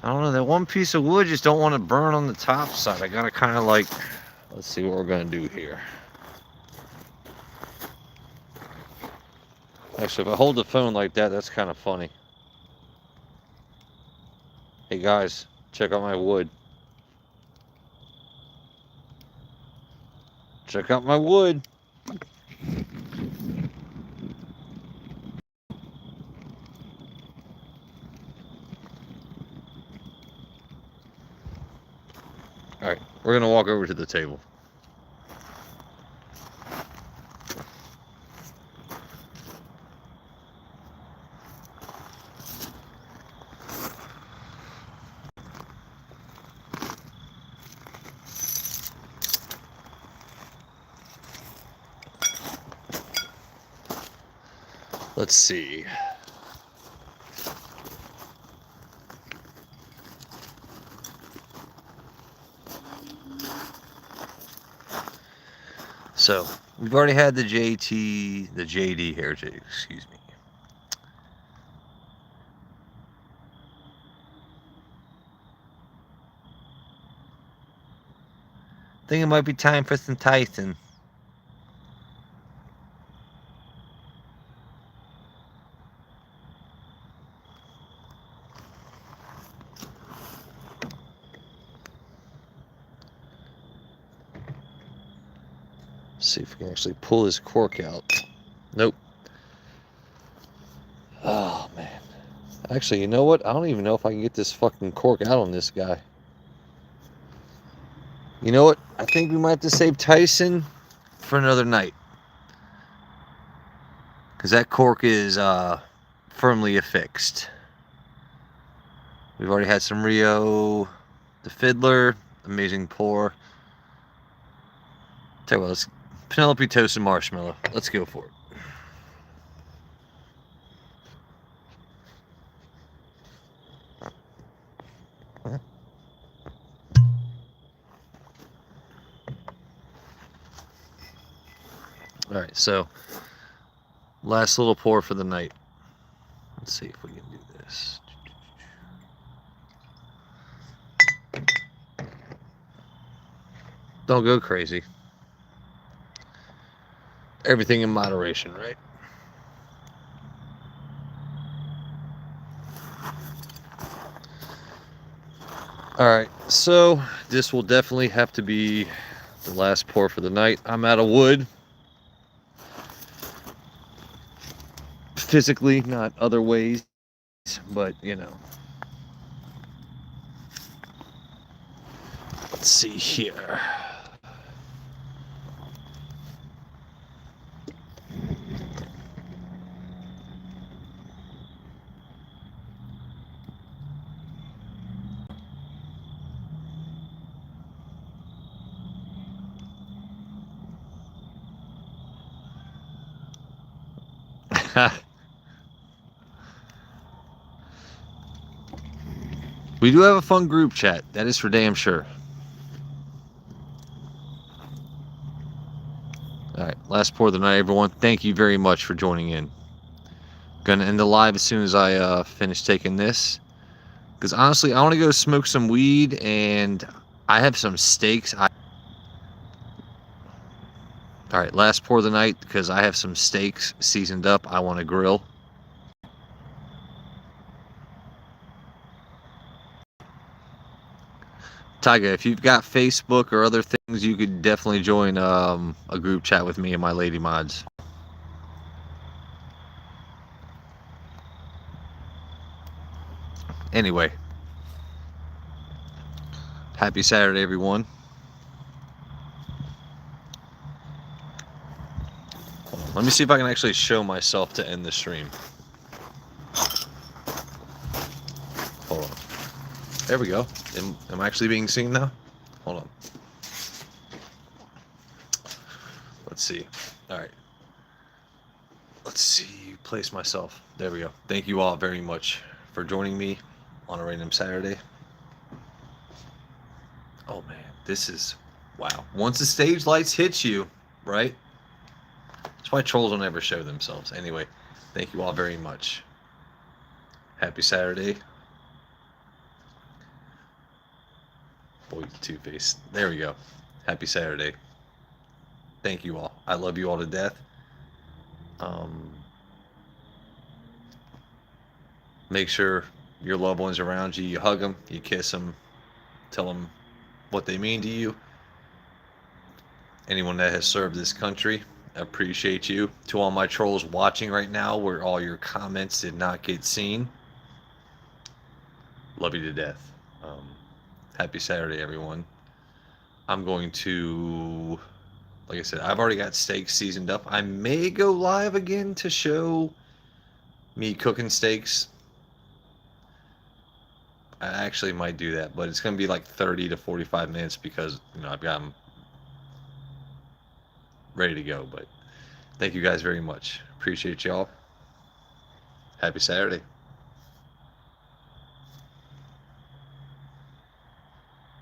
I don't know, that one piece of wood just don't want to burn on the top side. I gotta kind of like, let's see what we're gonna do here. Actually, if I hold the phone like that, that's kind of funny. Hey guys, check out my wood. Check out my wood. All right, we're gonna walk over to the table. Let's see. So we've already had the JD heritage, excuse me. Think it might be time for some Tyson. See if we can actually pull his cork out. Nope. Oh man. Actually, you know what? I don't even know if I can get this fucking cork out on this guy. You know what? I think we might have to save Tyson for another night. Because that cork is firmly affixed. We've already had some Rio, the Fiddler, amazing pour. Tell you what, let's Penelope toast and marshmallow. Let's go for it. All right, so last little pour for the night. Let's see if we can do this. Don't go crazy. Everything in moderation, right? All right, so this will definitely have to be the last pour for the night. I'm out of wood. Physically, not other ways, but you know. Let's see here. We do have a fun group chat. That is for damn sure. All right, last pour of the night, everyone. Thank you very much for joining in. Gonna end the live as soon as I finish taking this. Because honestly, I want to go smoke some weed, and I have some steaks. All right, last pour of the night, because I have some steaks seasoned up I want to grill. Tyga, if you've got Facebook or other things, you could definitely join a group chat with me and my lady mods. Anyway, happy Saturday, everyone. Let me see if I can actually show myself to end the stream. Hold on. There we go. Am I actually being seen now? Hold on. Let's see. All right. Let's see. Place myself. There we go. Thank you all very much for joining me on a random Saturday. Oh man, this is wow. Once the stage lights hit you, right? That's why trolls don't ever show themselves. Anyway, thank you all very much. Happy Saturday. Boy, Two-Face. There we go. Happy Saturday. Thank you all. I love you all to death. Make sure your loved ones around you, you hug them, you kiss them, tell them what they mean to you. Anyone that has served this country, I appreciate you. To all my trolls watching right now where all your comments did not get seen, love you to death. Happy Saturday, everyone. I'm going to, like I said, I've already got steaks seasoned up. I may go live again to show me cooking steaks. I actually might do that, but it's going to be like 30 to 45 minutes because, you know, I've got them ready to go. But thank you guys very much. Appreciate y'all. Happy Saturday.